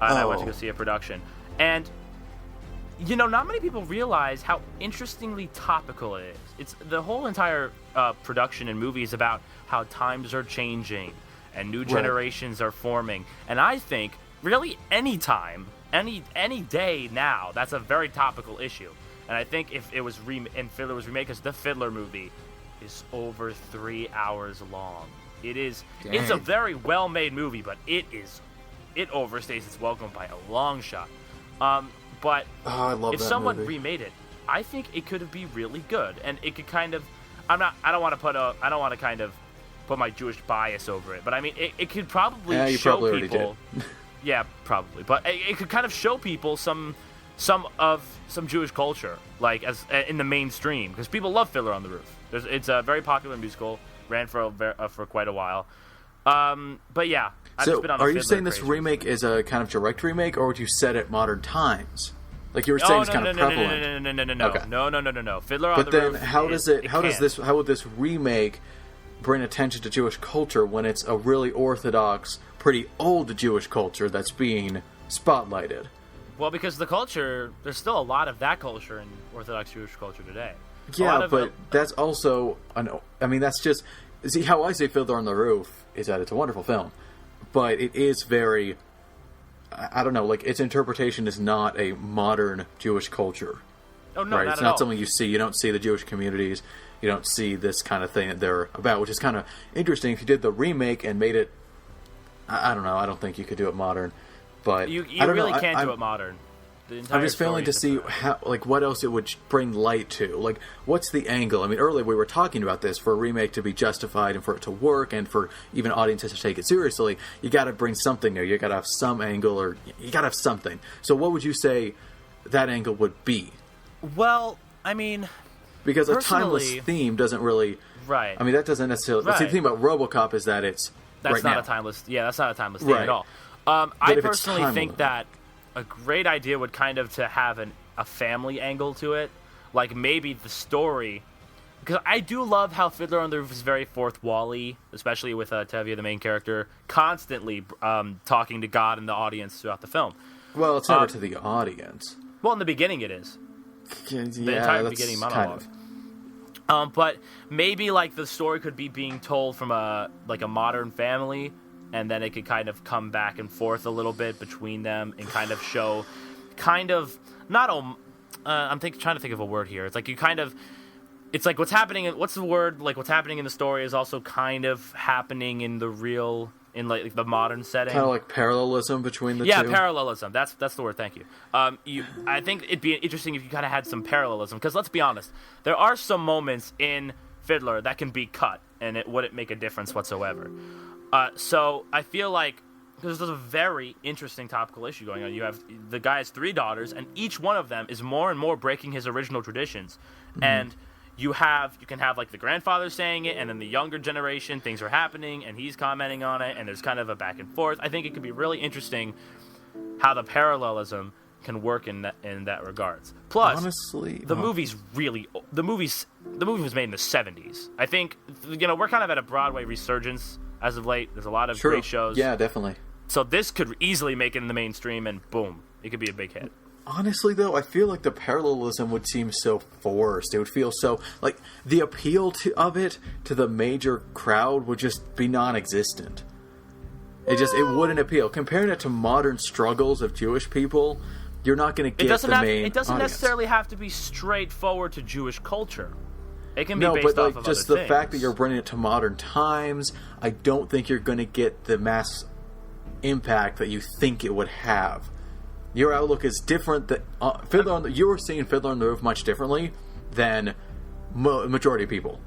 Speaker 2: and I went to go see a production, and not many people realize how interestingly topical it is. It's the whole entire production and movie is about how times are changing and new generations are forming. And I think really any time, any day now, that's a very topical issue. And I think if it was and Fiddler was remade, because the Fiddler movie is over 3 hours long. It's a very well-made movie, but it overstays its welcome by a long shot. But
Speaker 3: I love
Speaker 2: if
Speaker 3: that
Speaker 2: someone
Speaker 3: movie.
Speaker 2: remade it, I think it could be really good, and it could kind of. I don't want to kind of put my Jewish bias over it, but I mean, it could probably
Speaker 3: you
Speaker 2: show
Speaker 3: probably
Speaker 2: people.
Speaker 3: Already did.
Speaker 2: Yeah, probably, but it could kind of show people some Jewish culture, like as in the mainstream, because people love Fiddler on the Roof. It's a very popular musical, ran for quite a while. But yeah.
Speaker 3: So, are you saying this remake is a kind of direct remake, or would you set it modern times? Like you were saying, it's kind of prevalent.
Speaker 2: No. Fiddler on the Roof.
Speaker 3: But then, how would this remake bring attention to Jewish culture when it's a really orthodox, pretty old Jewish culture that's being spotlighted?
Speaker 2: Well, because there's still a lot of that culture in Orthodox Jewish culture today.
Speaker 3: Yeah, but that's also that's just... See, how I say Fiddler on the Roof is that it's a wonderful film, but it is very... I don't know, like, its interpretation is not a modern Jewish culture.
Speaker 2: Oh, no,
Speaker 3: right?
Speaker 2: Not
Speaker 3: it's
Speaker 2: at
Speaker 3: not
Speaker 2: all.
Speaker 3: something you see. You don't see the Jewish communities. You don't see this kind of thing that they're about, which is kind of interesting. If you did the remake and made it... I don't know. I don't think you could do it modern, but...
Speaker 2: You really can't do it modern. The entire
Speaker 3: I'm just failing to see how, like, what else it would bring light to. Like, what's the angle? I mean, earlier we were talking about this. For a remake to be justified and for it to work and for even audiences to take it seriously, you got to bring something new. You got to have some angle, or you got to have something. So what would you say that angle would be?
Speaker 2: Well, I mean,
Speaker 3: because a timeless theme doesn't really...
Speaker 2: Right.
Speaker 3: I mean, that doesn't necessarily...
Speaker 2: Right.
Speaker 3: See, the thing about RoboCop is that it's
Speaker 2: that's
Speaker 3: right
Speaker 2: not
Speaker 3: now.
Speaker 2: a timeless... Yeah, that's not a timeless theme at all. I personally think that a great idea would kind of to have a family angle to it. Like, maybe the story... Because I do love how Fiddler on the Roof is very fourth wall-y, especially with Tevye, the main character, constantly talking to God and the audience throughout the film.
Speaker 3: Well, it's never to the audience.
Speaker 2: Well, in the beginning it is.
Speaker 3: Yeah,
Speaker 2: The entire beginning monologue.
Speaker 3: Kind of.
Speaker 2: But maybe, like, the story could be being told from a modern family, and then it could kind of come back and forth a little bit between them and kind of show, trying to think of a word here. It's like it's like what's happening, what's the word? Like, what's happening in the story is also kind of happening in the real, in like the modern setting.
Speaker 3: Kind of like parallelism between the two?
Speaker 2: Yeah, parallelism. That's the word, thank you. I think it'd be interesting if you kind of had some parallelism, because let's be honest, there are some moments in Fiddler that can be cut, and it wouldn't make a difference whatsoever. So I feel like, because there's a very interesting topical issue going on. You have, the guy has 3 daughters, and each one of them is more and more breaking his original traditions. Mm-hmm. And you can have like the grandfather saying it, and then the younger generation, things are happening, and he's commenting on it, and there's kind of a back and forth. I think it could be really interesting how the parallelism can work in that regards. Plus,
Speaker 3: honestly,
Speaker 2: the movie was made in the 70s. I think, we're kind of at a Broadway resurgence as of late. There's a lot of great shows.
Speaker 3: Yeah, definitely.
Speaker 2: So this could easily make it in the mainstream, and boom, it could be a big hit.
Speaker 3: Honestly, though, I feel like the parallelism would seem so forced. It would feel so... Like, the appeal of it to the major crowd would just be non-existent. It wouldn't appeal. Comparing it to modern struggles of Jewish people, you're not going to get the main
Speaker 2: It doesn't
Speaker 3: audience.
Speaker 2: necessarily have to be straightforward to Jewish culture. It can be
Speaker 3: No,
Speaker 2: based
Speaker 3: but
Speaker 2: off
Speaker 3: like
Speaker 2: of
Speaker 3: just
Speaker 2: other
Speaker 3: the
Speaker 2: things.
Speaker 3: fact that you're bringing it to modern times, I don't think you're going to get the mass impact that you think it would have. Your outlook is different. You were seeing Fiddler on the Roof much differently than majority of people.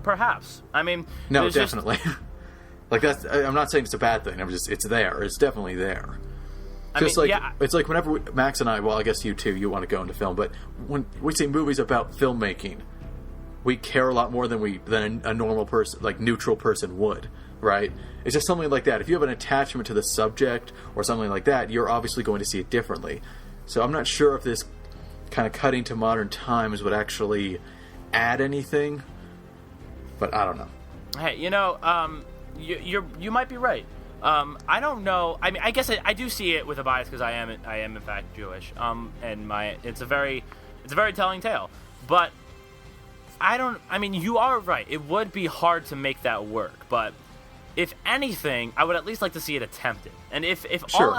Speaker 2: Perhaps. I mean,
Speaker 3: no, definitely. Like, that's. I'm not saying it's a bad thing. It's there. It's definitely there. It's like whenever Max and I, well, I guess you too, you want to go into film, but when we see movies about filmmaking, we care a lot more than a normal person, like neutral person would, right? It's just something like that. If you have an attachment to the subject or something like that, you're obviously going to see it differently. So I'm not sure if this kind of cutting to modern times would actually add anything, but I don't know. Hey,
Speaker 2: you might be right. I don't know. I mean, I guess I do see it with a bias because I am in fact Jewish. And it's a very telling tale. But you are right. It would be hard to make that work. But if anything, I would at least like to see it attempted. And if
Speaker 3: Sure.
Speaker 2: all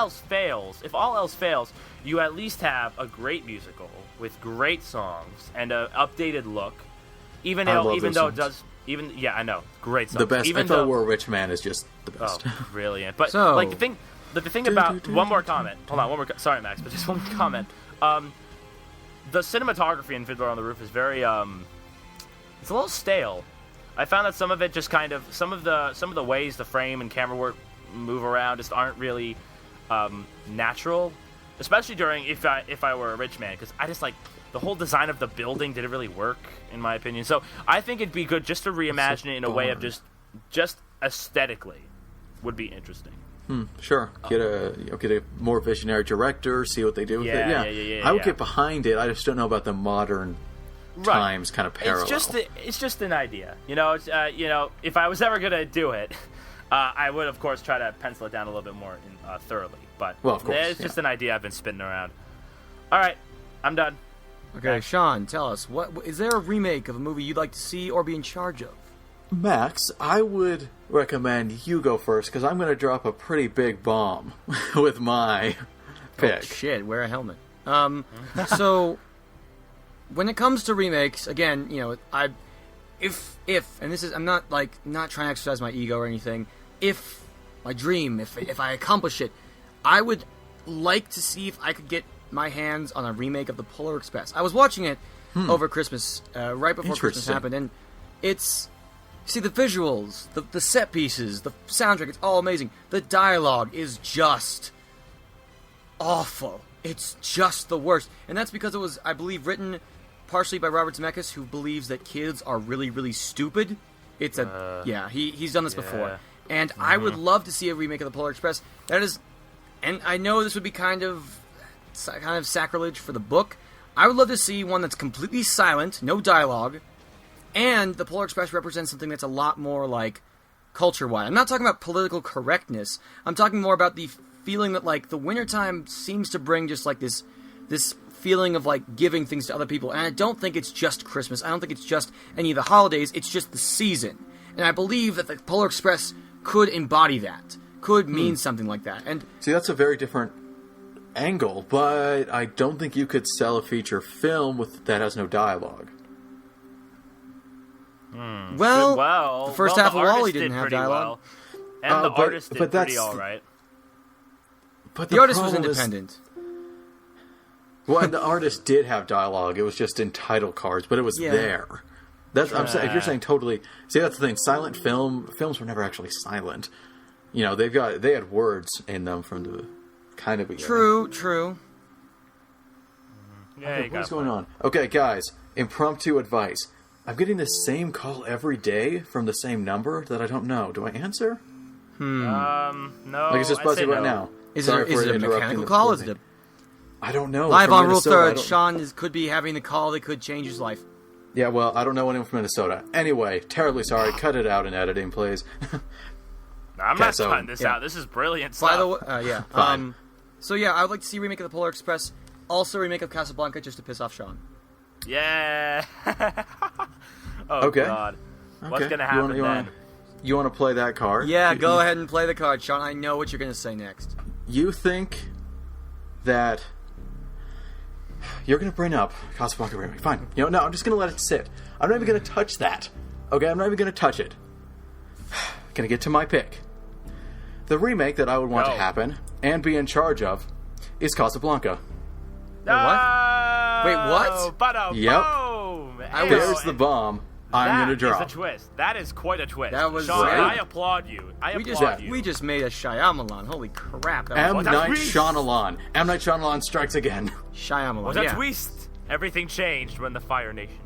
Speaker 2: else fails, you at least have a great musical with great songs and an updated look. Even though it does. I know, great songs.
Speaker 3: The best.
Speaker 2: Even
Speaker 3: If I Were a Rich Man is just the best.
Speaker 2: Oh, brilliant! But
Speaker 1: So-
Speaker 2: like the thing about one more comment. Hold on, sorry, Max, but just one more comment. The cinematography in Fiddler on the Roof is very it's a little stale. I found that some of it just kind of some of the ways the frame and camera work move around just aren't really natural, especially during If I Were a Rich Man, because I just like. The whole design of the building didn't really work, in my opinion. So I think it'd be good just to reimagine it in a way of just aesthetically would be interesting.
Speaker 3: Sure. Get a more visionary director, see what they do with it. Yeah. I would get behind it. I just don't know about the modern times kind of parallel.
Speaker 2: It's just an idea. If I was ever gonna do it, I would of course try to pencil it down a little bit more thoroughly. But
Speaker 3: of course,
Speaker 2: it's just an idea I've been spinning around. All right, I'm done.
Speaker 1: Okay, Sean, tell us, is there a remake of a movie you'd like to see or be in charge of?
Speaker 3: Max, I would recommend you go first, because I'm going to drop a pretty big bomb with my pick.
Speaker 1: Oh, shit, wear a helmet. So, when it comes to remakes, again, if and this is, I'm not trying to exercise my ego or anything, if I accomplish it, I would like to see if I could get my hands on a remake of the Polar Express. I was watching it over Christmas, right before Christmas happened, and it's... See, the visuals, the set pieces, the soundtrack, it's all amazing. The dialogue is just awful. It's just the worst. And that's because it was, I believe, written partially by Robert Zemeckis, who believes that kids are really, really stupid. It's he's done this before. And I would love to see a remake of the Polar Express. That is, and I know this would be kind of sacrilege for the book. I would love to see one that's completely silent, no dialogue, and the Polar Express represents something that's a lot more, like, culture-wide. I'm not talking about political correctness. I'm talking more about the feeling that, like, the wintertime seems to bring just, like, this feeling of, like, giving things to other people. And I don't think it's just Christmas. I don't think it's just any of the holidays. It's just the season. And I believe that the Polar Express could embody that, could mean something like that. And
Speaker 3: see, that's a very different angle, but I don't think you could sell a feature film that has no dialogue.
Speaker 1: Well, the first half of WALL-E didn't have dialogue.
Speaker 2: Well. And the artist did pretty alright.
Speaker 3: But
Speaker 1: the artist was independent.
Speaker 3: Well, and the artist did have dialogue. It was just in title cards, but it was there. I'm saying, if you're saying totally... See, that's the thing. Silent films were never actually silent. You know, they had words in them from the kind of beginning.
Speaker 1: True.
Speaker 2: Yeah,
Speaker 3: okay, what's going on? Okay, guys, impromptu advice. I'm getting the same call every day from the same number that I don't know. Do I answer?
Speaker 2: No.
Speaker 3: Like it's just buzzing right now.
Speaker 1: Is it a mechanical call? Is it a...
Speaker 3: I don't know.
Speaker 1: Live on Rule 3rd, Sean could be having the call that could change his life.
Speaker 3: Yeah, well, I don't know anyone from Minnesota. Anyway, terribly sorry. Cut it out in editing, please.
Speaker 2: I'm not cutting this out. This is brilliant stuff.
Speaker 1: By the way, yeah. So yeah, I would like to see a remake of the Polar Express. Also a remake of Casablanca, just to piss off Sean.
Speaker 2: Yeah.
Speaker 3: Okay.
Speaker 2: God. What's gonna happen then?
Speaker 3: You want to play that card?
Speaker 1: Yeah, go ahead and play the card, Sean. I know what you're gonna say next.
Speaker 3: You think that you're gonna bring up Casablanca remake? Fine. You know, no, I'm just gonna let it sit. I'm not even gonna touch that. Okay, I'm not even gonna touch it. Gonna get to my pick. The remake that I would want to happen and be in charge of is Casablanca.
Speaker 1: Wait, what?
Speaker 2: Yep.
Speaker 3: There's the bomb I'm going to drop.
Speaker 2: That is a twist. That is quite a twist.
Speaker 1: That was
Speaker 2: Sean,
Speaker 1: great.
Speaker 2: I applaud you.
Speaker 1: We just made a Shyamalan. Holy crap.
Speaker 3: M. Night Shyamalan. M. Night Shyamalan strikes again.
Speaker 1: Shyamalan,
Speaker 2: was a twist. Everything changed when the Fire Nation.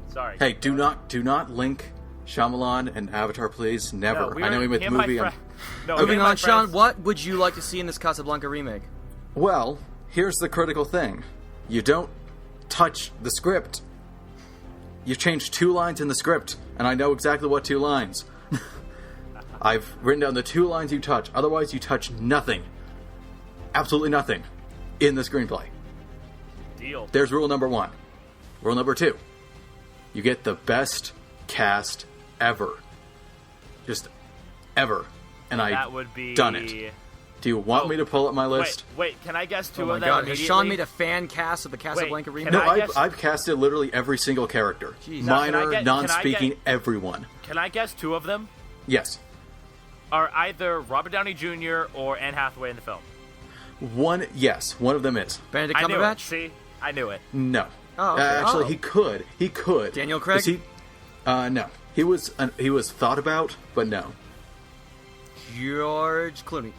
Speaker 2: Sorry.
Speaker 3: Hey, do not link Shyamalan and Avatar, please. Never. I know he made the movie.
Speaker 1: Moving on, Sean, what would you like to see in this Casablanca remake?
Speaker 3: Well, here's the critical thing. You don't touch the script. You changed 2 lines in the script, and I know exactly what 2 lines. I've written down the 2 lines you touch. Otherwise, you touch nothing. Absolutely nothing in the screenplay.
Speaker 2: Deal.
Speaker 3: There's rule number 1. Rule number 2. You get the best cast ever. Just ever. And I've done it. Do you want me to pull up my list?
Speaker 2: Wait, can I guess 2 of them?
Speaker 1: Oh my god, has Sean made a fan cast of the Casablanca remake?
Speaker 3: No, I've casted literally every single character.
Speaker 1: Jeez.
Speaker 3: Minor, non-speaking, everyone.
Speaker 2: Can I guess 2 of them?
Speaker 3: Yes.
Speaker 2: Are either Robert Downey Jr. or Anne Hathaway in the film?
Speaker 3: Yes, one of them is.
Speaker 1: Benedict Cumberbatch?
Speaker 2: See? I knew it.
Speaker 3: No.
Speaker 1: Oh, okay.
Speaker 3: Actually, he could.
Speaker 1: Daniel Craig?
Speaker 3: No. He was thought about, but no.
Speaker 1: George Clooney?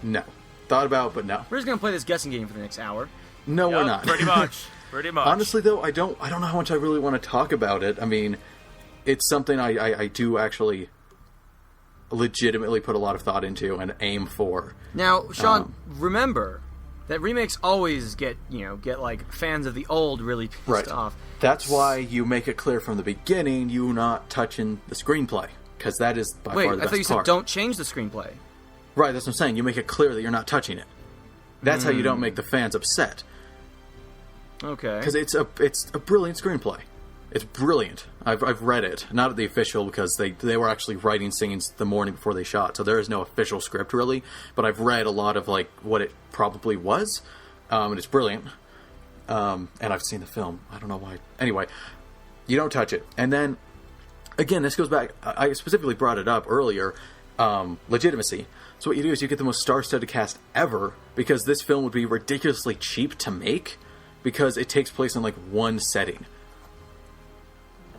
Speaker 3: No. Thought about, but no.
Speaker 1: We're just gonna play this guessing game for the next hour.
Speaker 3: No, we're not.
Speaker 2: Pretty much.
Speaker 3: Honestly, though, I don't know how much I really want to talk about it. I mean, it's something I do actually legitimately put a lot of thought into and aim for.
Speaker 1: Now, Sean, remember that remakes always get like fans of the old really pissed off.
Speaker 3: That's why you make it clear from the beginning you're not touching the screenplay, because that is by far the best part.
Speaker 1: I thought you said don't change the screenplay.
Speaker 3: Right, that's what I'm saying. You make it clear that you're not touching it. That's how you don't make the fans upset.
Speaker 1: Okay.
Speaker 3: Because it's a brilliant screenplay. It's brilliant. I've read it. Not the official, because they were actually writing scenes the morning before they shot, so there is no official script, really. But I've read a lot of, like, what it probably was, and it's brilliant. And I've seen the film. I don't know why. Anyway, you don't touch it. And then, again, this goes back... I specifically brought it up earlier. legitimacy. So what you do is you get the most star-studded cast ever, because this film would be ridiculously cheap to make, because it takes place in like one setting.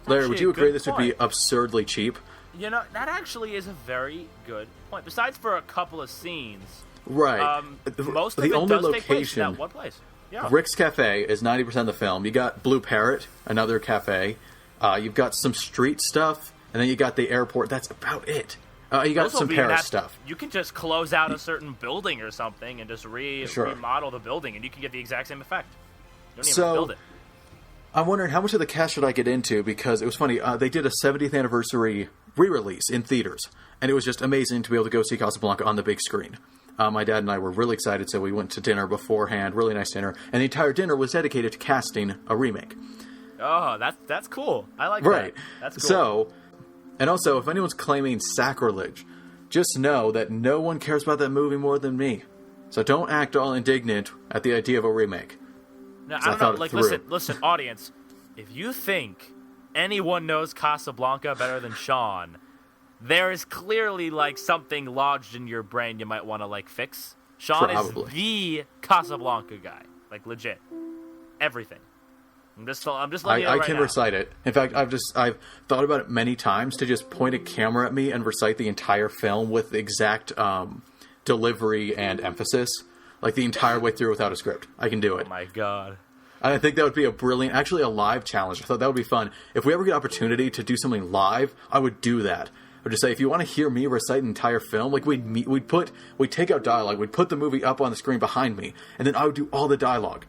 Speaker 3: Larry, would you agree this would be absurdly cheap?
Speaker 2: You know, that actually is a very good point. Besides for a couple of scenes,
Speaker 3: right?
Speaker 2: Most of
Speaker 3: the
Speaker 2: it
Speaker 3: only
Speaker 2: does take place in
Speaker 3: location,
Speaker 2: that one place. Yeah.
Speaker 3: Rick's Cafe is 90% of the film. You got Blue Parrot, another cafe. You've got some street stuff, and then you got the airport. That's about it. You got some Paris stuff.
Speaker 2: You can just close out a certain building or something and just remodel the building, and you can get the exact same effect. You don't even have to build it.
Speaker 3: I'm wondering how much of the cast should I get into, because it was funny. They did a 70th anniversary re-release in theaters, and it was just amazing to be able to go see Casablanca on the big screen. My dad and I were really excited, so we went to dinner beforehand, really nice dinner, and the entire dinner was dedicated to casting a remake.
Speaker 2: Oh, that's cool. I like
Speaker 3: that.
Speaker 2: That's cool.
Speaker 3: So, and also, if anyone's claiming sacrilege, just know that no one cares about that movie more than me. So don't act all indignant at the idea of a remake.
Speaker 2: Now, I don't know. Like, listen, audience. If you think anyone knows Casablanca better than Sean, there is clearly like something lodged in your brain you might want to like fix. Sean
Speaker 3: Probably.
Speaker 2: is the Casablanca guy, like legit, everything. I'm just letting you know
Speaker 3: I
Speaker 2: right
Speaker 3: can
Speaker 2: now.
Speaker 3: recite it. In fact, I've thought about it many times to just point a camera at me and recite the entire film with the exact delivery and emphasis, like the entire way through without a script. I can do it.
Speaker 2: Oh my god.
Speaker 3: I think that would be a live challenge. I thought that would be fun. If we ever get opportunity to do something live, I would do that. I would just say, if you want to hear me recite an entire film, like we'd take out dialogue, we'd put the movie up on the screen behind me, and then I would do all the dialogue.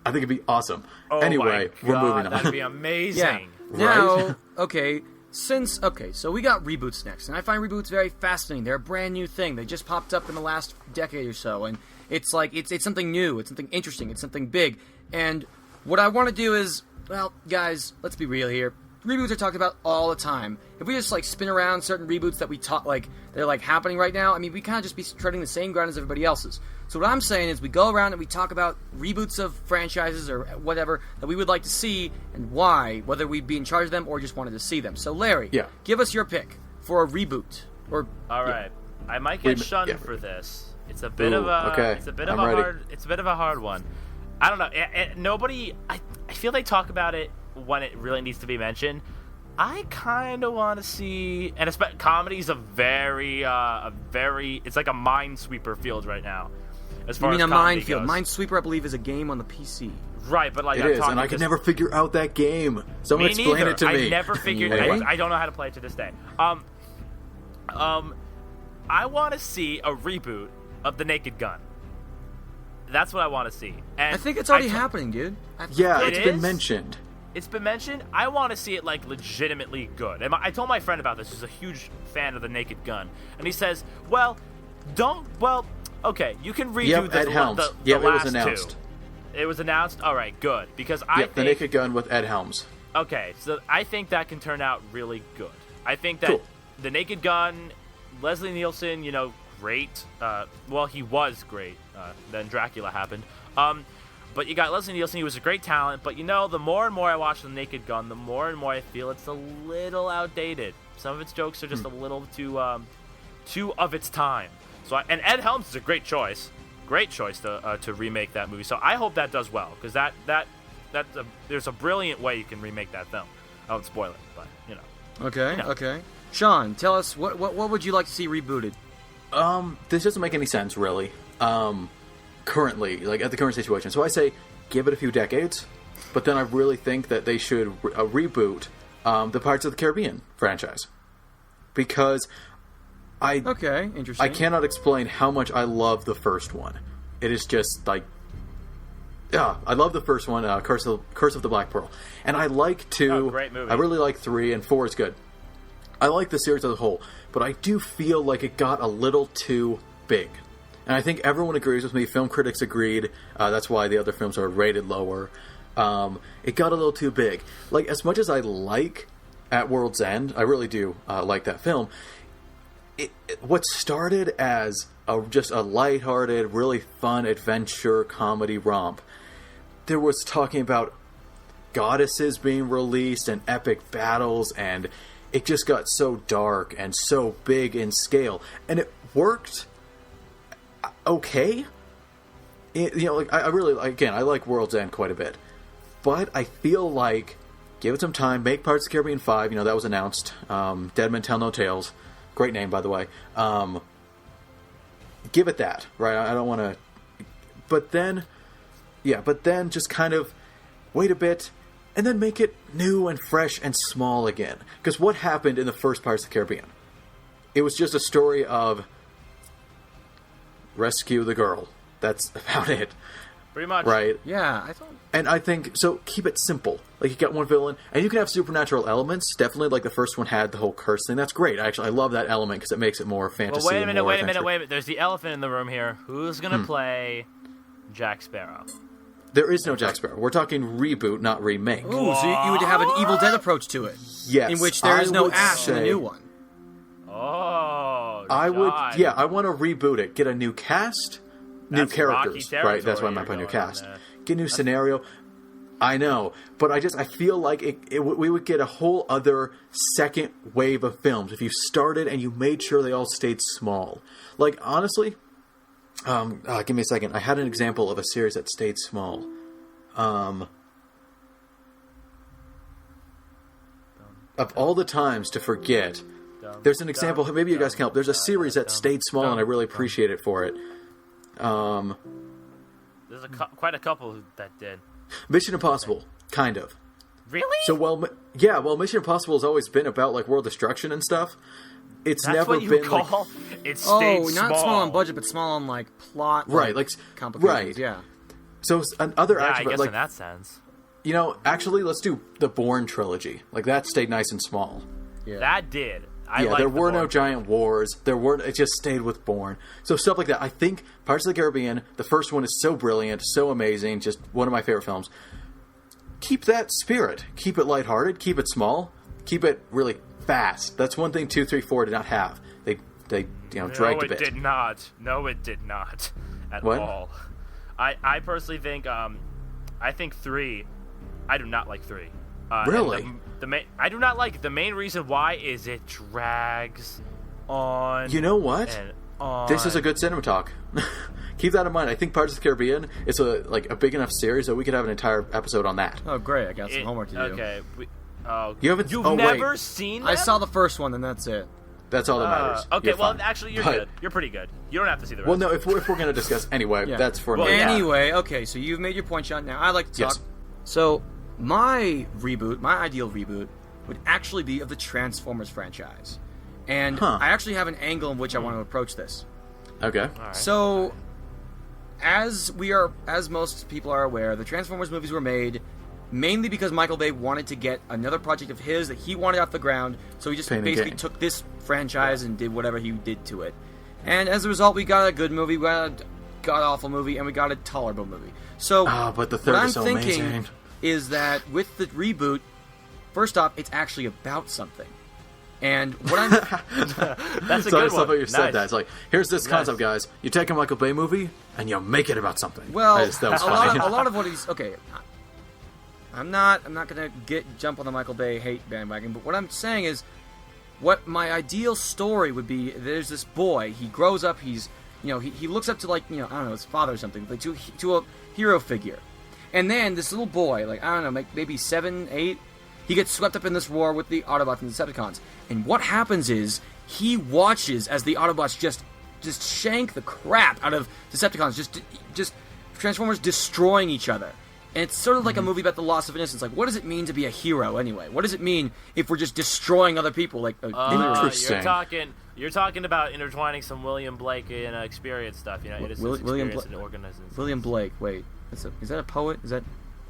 Speaker 3: I think it'd be awesome.
Speaker 2: Oh
Speaker 3: anyway,
Speaker 2: my God,
Speaker 3: we're moving on.
Speaker 2: That'd be amazing.
Speaker 1: Now, okay, so we got reboots next, and I find reboots very fascinating. They're a brand new thing. They just popped up in the last decade or so, and it's like it's something new, it's something interesting, it's something big. And what I want to do is, well, guys, let's be real here. Reboots are talked about all the time. If we just like spin around certain reboots that we talk like they're like happening right now, I mean, we kind of just be treading the same ground as everybody else's. So what I'm saying is we go around and we talk about reboots of franchises or whatever that we would like to see and why, whether we'd be in charge of them or just wanted to see them. So Larry, give us your pick for a reboot. All
Speaker 2: right, I might get shunned for this. It's a bit of a it's a bit of a hard one. I don't know. I feel they talk about it when it really needs to be mentioned. I kind of want to see, and comedy's a very, it's like a minesweeper field right now. As far as
Speaker 1: a
Speaker 2: minefield?
Speaker 1: Minesweeper, I believe, is a game on the PC.
Speaker 2: Right, but like
Speaker 3: it is, and I could never figure out that game. Someone explain it to me.
Speaker 2: I never figured. I don't know how to play it to this day. I want to see a reboot of The Naked Gun. That's what I want to see. And
Speaker 1: I think it's already happening, dude.
Speaker 3: It's been mentioned.
Speaker 2: It's been mentioned. I want to see it like legitimately good. And I told my friend about this. He's a huge fan of The Naked Gun, and he says, okay, you can redo
Speaker 3: Ed Helms.
Speaker 2: the
Speaker 3: it was
Speaker 2: last
Speaker 3: announced.
Speaker 2: two. It was announced. All right, good, because I think
Speaker 3: The Naked Gun with Ed Helms.
Speaker 2: Okay, so I think that can turn out really good. I think that The Naked Gun, Leslie Nielsen, great. He was great. Then Dracula happened. But you got Leslie Nielsen. He was a great talent. But the more and more I watch The Naked Gun, the more and more I feel it's a little outdated. Some of its jokes are just a little too of its time. And Ed Helms is a great choice to remake that movie. So I hope that does well, because there's a brilliant way you can remake that film. I won't spoil it, but
Speaker 1: Okay. Sean, tell us what would you like to see rebooted?
Speaker 3: This doesn't make any sense, really. Currently, like at the current situation. So I say, give it a few decades, but then I really think that they should reboot the Pirates of the Caribbean franchise, because
Speaker 1: interesting.
Speaker 3: I cannot explain how much I love the first one. It is just like, I love the first one, Curse of the Black Pearl, and I like 2.
Speaker 2: Great movie.
Speaker 3: I really like 3, and 4 is good. I like the series as a whole, but I do feel like it got a little too big. And I think everyone agrees with me. Film critics agreed. That's why the other films are rated lower. It got a little too big. Like, as much as I like At World's End, I really do like that film. What started as just a lighthearted, really fun adventure comedy romp, there was talking about goddesses being released and epic battles, and it just got so dark and so big in scale, and it worked okay. I really, again, I like World's End quite a bit, but I feel like give it some time. Make Pirates of the Caribbean 5. That was announced. Dead Men Tell No Tales. Great name, by the way. Give it that, right? I don't want to... But then just kind of wait a bit, and then make it new and fresh and small again. Because what happened in the first Pirates of the Caribbean? It was just a story of rescue the girl. That's about it.
Speaker 2: Pretty much.
Speaker 3: Right?
Speaker 1: Yeah, I thought...
Speaker 3: And I think, so keep it simple. Like, you got one villain, and you can have supernatural elements. Definitely, like the first one had the whole curse thing. That's great. Actually, I love that element because it makes it more fantasy.
Speaker 2: Well, wait a minute. There's the elephant in the room here. Who's going to play Jack Sparrow?
Speaker 3: There is no Jack Sparrow. We're talking reboot, not remake.
Speaker 1: Ooh, so you would have an Evil Dead approach to it.
Speaker 3: Yes.
Speaker 1: In which there is no Ash in the new one.
Speaker 2: Oh,
Speaker 3: I would, yeah, I want to reboot it. Get a new cast, new characters. Right, that's why I meant by new cast. Get a new scenario. I know, but I feel like we would get a whole other second wave of films if you started and you made sure they all stayed small. Like, honestly, give me a second. I had an example of a series that stayed small. Of all the times to forget, there's an example. Maybe you guys can help. There's a series that stayed small, and I really appreciate it for it.
Speaker 2: There's quite a couple that did.
Speaker 3: Mission Impossible, kind of.
Speaker 2: Really?
Speaker 3: So, Mission Impossible has always been about, like, world destruction and stuff. It's
Speaker 2: That's
Speaker 3: never
Speaker 2: what you
Speaker 3: been
Speaker 2: call
Speaker 3: like...
Speaker 2: it stayed small.
Speaker 1: Not small on budget, but small on, like, plot.
Speaker 3: Right, like
Speaker 1: complications,
Speaker 3: right.
Speaker 1: Yeah.
Speaker 3: So, another
Speaker 2: Yeah,
Speaker 3: action...
Speaker 2: I guess
Speaker 3: like,
Speaker 2: in that sense.
Speaker 3: Actually, let's do the Bourne trilogy. Like, that stayed nice and small.
Speaker 1: Yeah.
Speaker 2: That did.
Speaker 3: There were no giant wars. It just stayed with Bourne. So stuff like that. I think Pirates of the Caribbean, the first one is so brilliant, so amazing, just one of my favorite films. Keep that spirit. Keep it lighthearted. Keep it small. Keep it really fast. That's one thing 2, 3, 4 did not have. They dragged a bit.
Speaker 2: No, it did not. No, it did not at
Speaker 3: What?
Speaker 2: all. I personally think I think 3. I do not like 3.
Speaker 3: Really?
Speaker 2: I do not like it. The main reason why is it drags on.
Speaker 3: You know what?
Speaker 2: And on.
Speaker 3: This is a good CinemaTalk. Keep that in mind. I think Pirates of the Caribbean is a big enough series that we could have an entire episode on that.
Speaker 1: Oh, great. I got some homework to do.
Speaker 2: Okay.
Speaker 3: You've
Speaker 2: never seen them?
Speaker 1: I saw the first one, and that's it.
Speaker 3: That's all that matters.
Speaker 2: Okay,
Speaker 3: You're
Speaker 2: well,
Speaker 3: fine.
Speaker 2: actually, you're good. You're pretty good. You don't have to see the rest.
Speaker 3: Well, no, if we're going to discuss... Anyway, that's for another...
Speaker 1: Anyway, okay, so you've made your point, Sean. Now, I like to talk.
Speaker 3: Yes.
Speaker 1: So, my ideal reboot, would actually be of the Transformers franchise. And I actually have an angle in which I want to approach this.
Speaker 3: Okay.
Speaker 2: All right.
Speaker 1: So, as most people are aware, the Transformers movies were made mainly because Michael Bay wanted to get another project of his that he wanted off the ground, so he just basically took this franchise and did whatever he did to it. And as a result, we got a good movie, we got a god-awful movie, and we got a tolerable movie. So,
Speaker 3: but the third is so amazing.
Speaker 1: What I'm thinking is that with the reboot, first off, it's actually about something. And what I'm...
Speaker 2: That's a good one.
Speaker 3: You said that. It's like, here's this concept, guys. You take a Michael Bay movie, and you make it about something.
Speaker 1: Well,
Speaker 3: that was funny.
Speaker 1: a lot of what he's... Okay, I'm not going to jump on the Michael Bay hate bandwagon, but what I'm saying is, what my ideal story would be, there's this boy, he grows up, he looks up to, like, I don't know, his father or something, like, to a hero figure. And then this little boy, like, I don't know, maybe 7, 8, he gets swept up in this war with the Autobots and the Decepticons. And what happens is, he watches as the Autobots just shank the crap out of Decepticons, just Transformers destroying each other. And it's sort of like a movie about the loss of innocence. Like, what does it mean to be a hero anyway? What does it mean if we're just destroying other people? Like,
Speaker 3: interesting.
Speaker 2: You're talking about intertwining some William Blake and experience stuff.
Speaker 1: William Blake. Wait, is that a poet? Is that?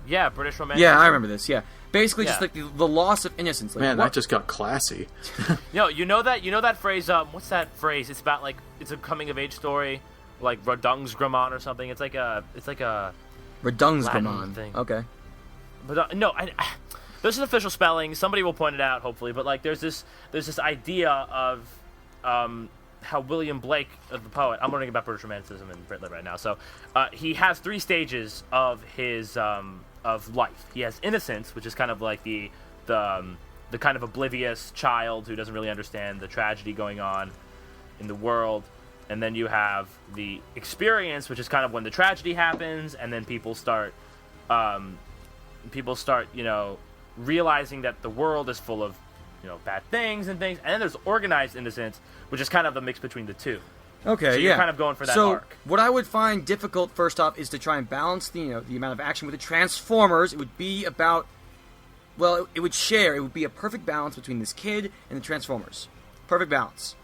Speaker 2: Yeah, British romantic.
Speaker 1: Yeah, I remember this. Yeah, basically just like the loss of innocence. Like,
Speaker 3: that just got classy.
Speaker 2: You know that phrase. What's that phrase? It's about, like, it's a coming of age story, like Redungsgramon or something. It's like a
Speaker 1: Redungsgramon
Speaker 2: thing.
Speaker 1: Okay.
Speaker 2: But no, this is official spelling. Somebody will point it out, hopefully. But, like, there's this idea of how William Blake, the poet, I'm learning about British Romanticism and Brit Lit right now. So he has 3 stages of his of life. He has innocence, which is kind of like the the kind of oblivious child who doesn't really understand the tragedy going on in the world. And then you have the experience, which is kind of when the tragedy happens, and then people start, realizing that the world is full of, bad things and things. And then there's organized innocence, which is kind of the mix between the two.
Speaker 1: Okay,
Speaker 2: so you're kind of going for that arc.
Speaker 1: What I would find difficult, first off, is to try and balance the amount of action with the Transformers. It would be about, it would be a perfect balance between this kid and the Transformers. Perfect balance.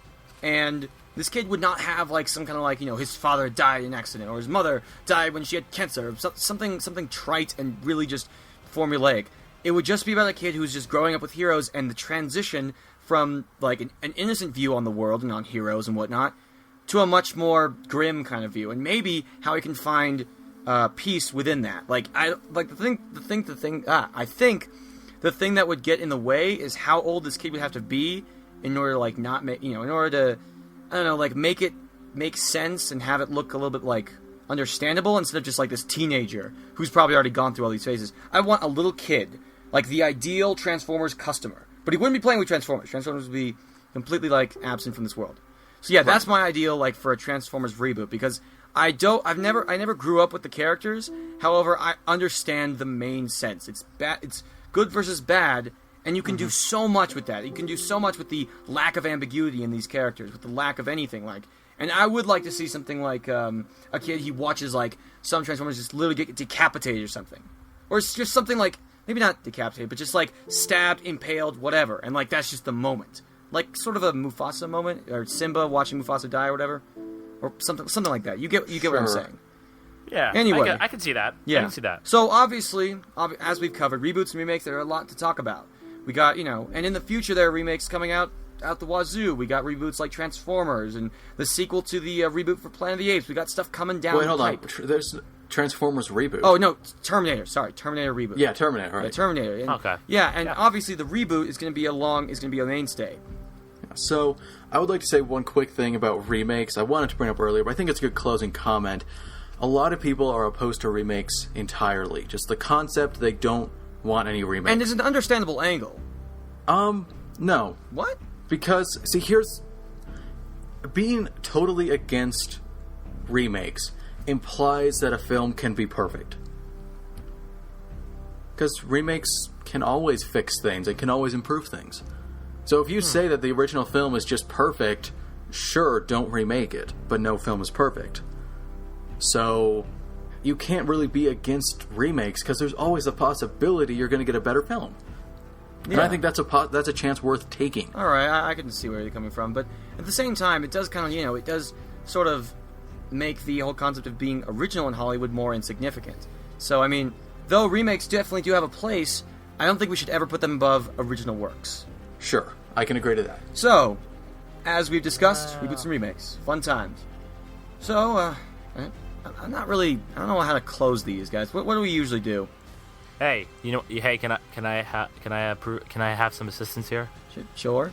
Speaker 1: And this kid would not have, some kind of, his father died in an accident, or his mother died when she had cancer, or something trite and really just formulaic. It would just be about a kid who's just growing up with heroes, and the transition from, an innocent view on the world and on heroes and whatnot, to a much more grim kind of view, and maybe how he can find peace within that. I think the thing that would get in the way is how old this kid would have to be in order to, not make, in order to, I don't know, make it make sense and have it look a little bit, understandable instead of just, this teenager who's probably already gone through all these phases. I want a little kid, the ideal Transformers customer. But he wouldn't be playing with Transformers. Transformers would be completely, absent from this world. So yeah, that's my ideal, for a Transformers reboot, because I never grew up with the characters. However, I understand the main sense. It's good versus bad, and you can do so much with that. You can do so much with the lack of ambiguity in these characters, with the lack of anything, And I would like to see something like a kid he watches, some Transformers just literally get decapitated or something. Or it's just something maybe not decapitated, but just, stabbed, impaled, whatever. And, that's just the moment. Sort of a Mufasa moment, or Simba watching Mufasa die or whatever. Or something like that. You get what I'm saying.
Speaker 2: Yeah.
Speaker 1: Anyway.
Speaker 2: I can see that.
Speaker 1: Yeah.
Speaker 2: I can see that.
Speaker 1: So, obviously, as we've covered, reboots and remakes, there are a lot to talk about. We got, and in the future there are remakes coming out the wazoo. We got reboots like Transformers, and the sequel to the reboot for Planet of the Apes. We got stuff coming down the pipe.
Speaker 3: Wait, hold on. There's Transformers reboot.
Speaker 1: Oh, no, Terminator. Sorry, Terminator reboot.
Speaker 3: Yeah, Terminator, right.
Speaker 1: Yeah, Terminator. And,
Speaker 2: okay.
Speaker 1: Yeah, and obviously the reboot is going to be a mainstay.
Speaker 3: So, I would like to say one quick thing about remakes. I wanted to bring up earlier, but I think it's a good closing comment. A lot of people are opposed to remakes entirely. Just the concept, they don't want any remakes.
Speaker 1: And it's an understandable angle.
Speaker 3: No.
Speaker 1: What?
Speaker 3: Because, see, here's... Being totally against remakes implies that a film can be perfect. Because remakes can always fix things. It can always improve things. So if you say that the original film is just perfect, sure, don't remake it. But no film is perfect. So you can't really be against remakes because there's always a possibility you're going to get a better film. Yeah. And I think that's a chance worth taking.
Speaker 1: All right, I can see where you're coming from, but at the same time, it does kind of, it does sort of make the whole concept of being original in Hollywood more insignificant. So, I mean, though remakes definitely do have a place, I don't think we should ever put them above original works.
Speaker 3: Sure, I can agree to that.
Speaker 1: So, as we've discussed, reboots and remakes, fun times. So, I'm not really, I don't know how to close these, guys. What do we usually do?
Speaker 2: Hey, hey, can I have some assistance here?
Speaker 1: Sure.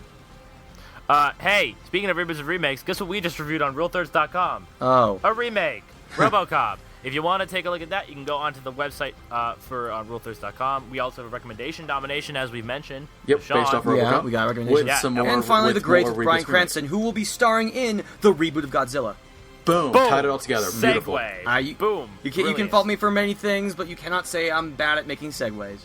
Speaker 2: Hey, speaking of reboots and remakes, guess what we just reviewed on RealThirds.com?
Speaker 1: Oh.
Speaker 2: A remake, RoboCop. If you want to take a look at that, you can go onto the website for RealThirds.com. We also have a recommendation nomination, as we mentioned.
Speaker 3: Yep, based off RoboCop.
Speaker 1: Yeah, we got recommendations.
Speaker 2: Yeah.
Speaker 3: Some more,
Speaker 1: and finally, the great Bryan
Speaker 3: reboots.
Speaker 1: Cranston, who will be starring in the reboot of Godzilla.
Speaker 3: Boom. Tied it all together. Beautiful.
Speaker 2: Segue. Boom.
Speaker 1: You can fault me for many things, but you cannot say I'm bad at making segues.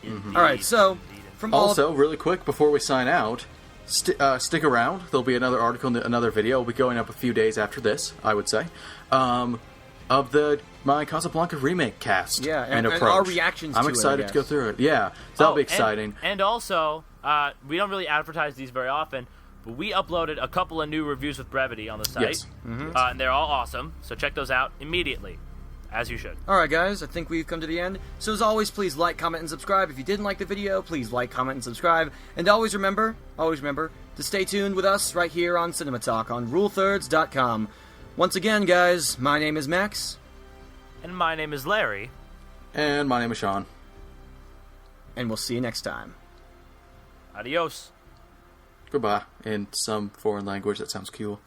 Speaker 1: All right, so from
Speaker 3: also, really quick before we sign out, stick around. There'll be another article, another video. It'll be going up a few days after this, I would say, of my Casablanca remake cast.
Speaker 1: Yeah, and
Speaker 3: approach.
Speaker 1: our reactions.
Speaker 3: I'm excited to go through it. Yeah, so that'll be exciting.
Speaker 2: And also, we don't really advertise these very often. But we uploaded a couple of new reviews with brevity on the site.
Speaker 3: Yes.
Speaker 1: Mm-hmm.
Speaker 2: And they're all awesome, so check those out immediately, as you should.
Speaker 1: Alright guys, I think we've come to the end. So as always, please like, comment, and subscribe. If you didn't like the video, please like, comment, and subscribe. And always remember to stay tuned with us right here on CinemaTalk on RuleThirds.com. Once again, guys, my name is Max.
Speaker 2: And my name is Larry.
Speaker 3: And my name is Sean.
Speaker 1: And we'll see you next time.
Speaker 2: Adios.
Speaker 3: Goodbye. In some foreign language that sounds cool.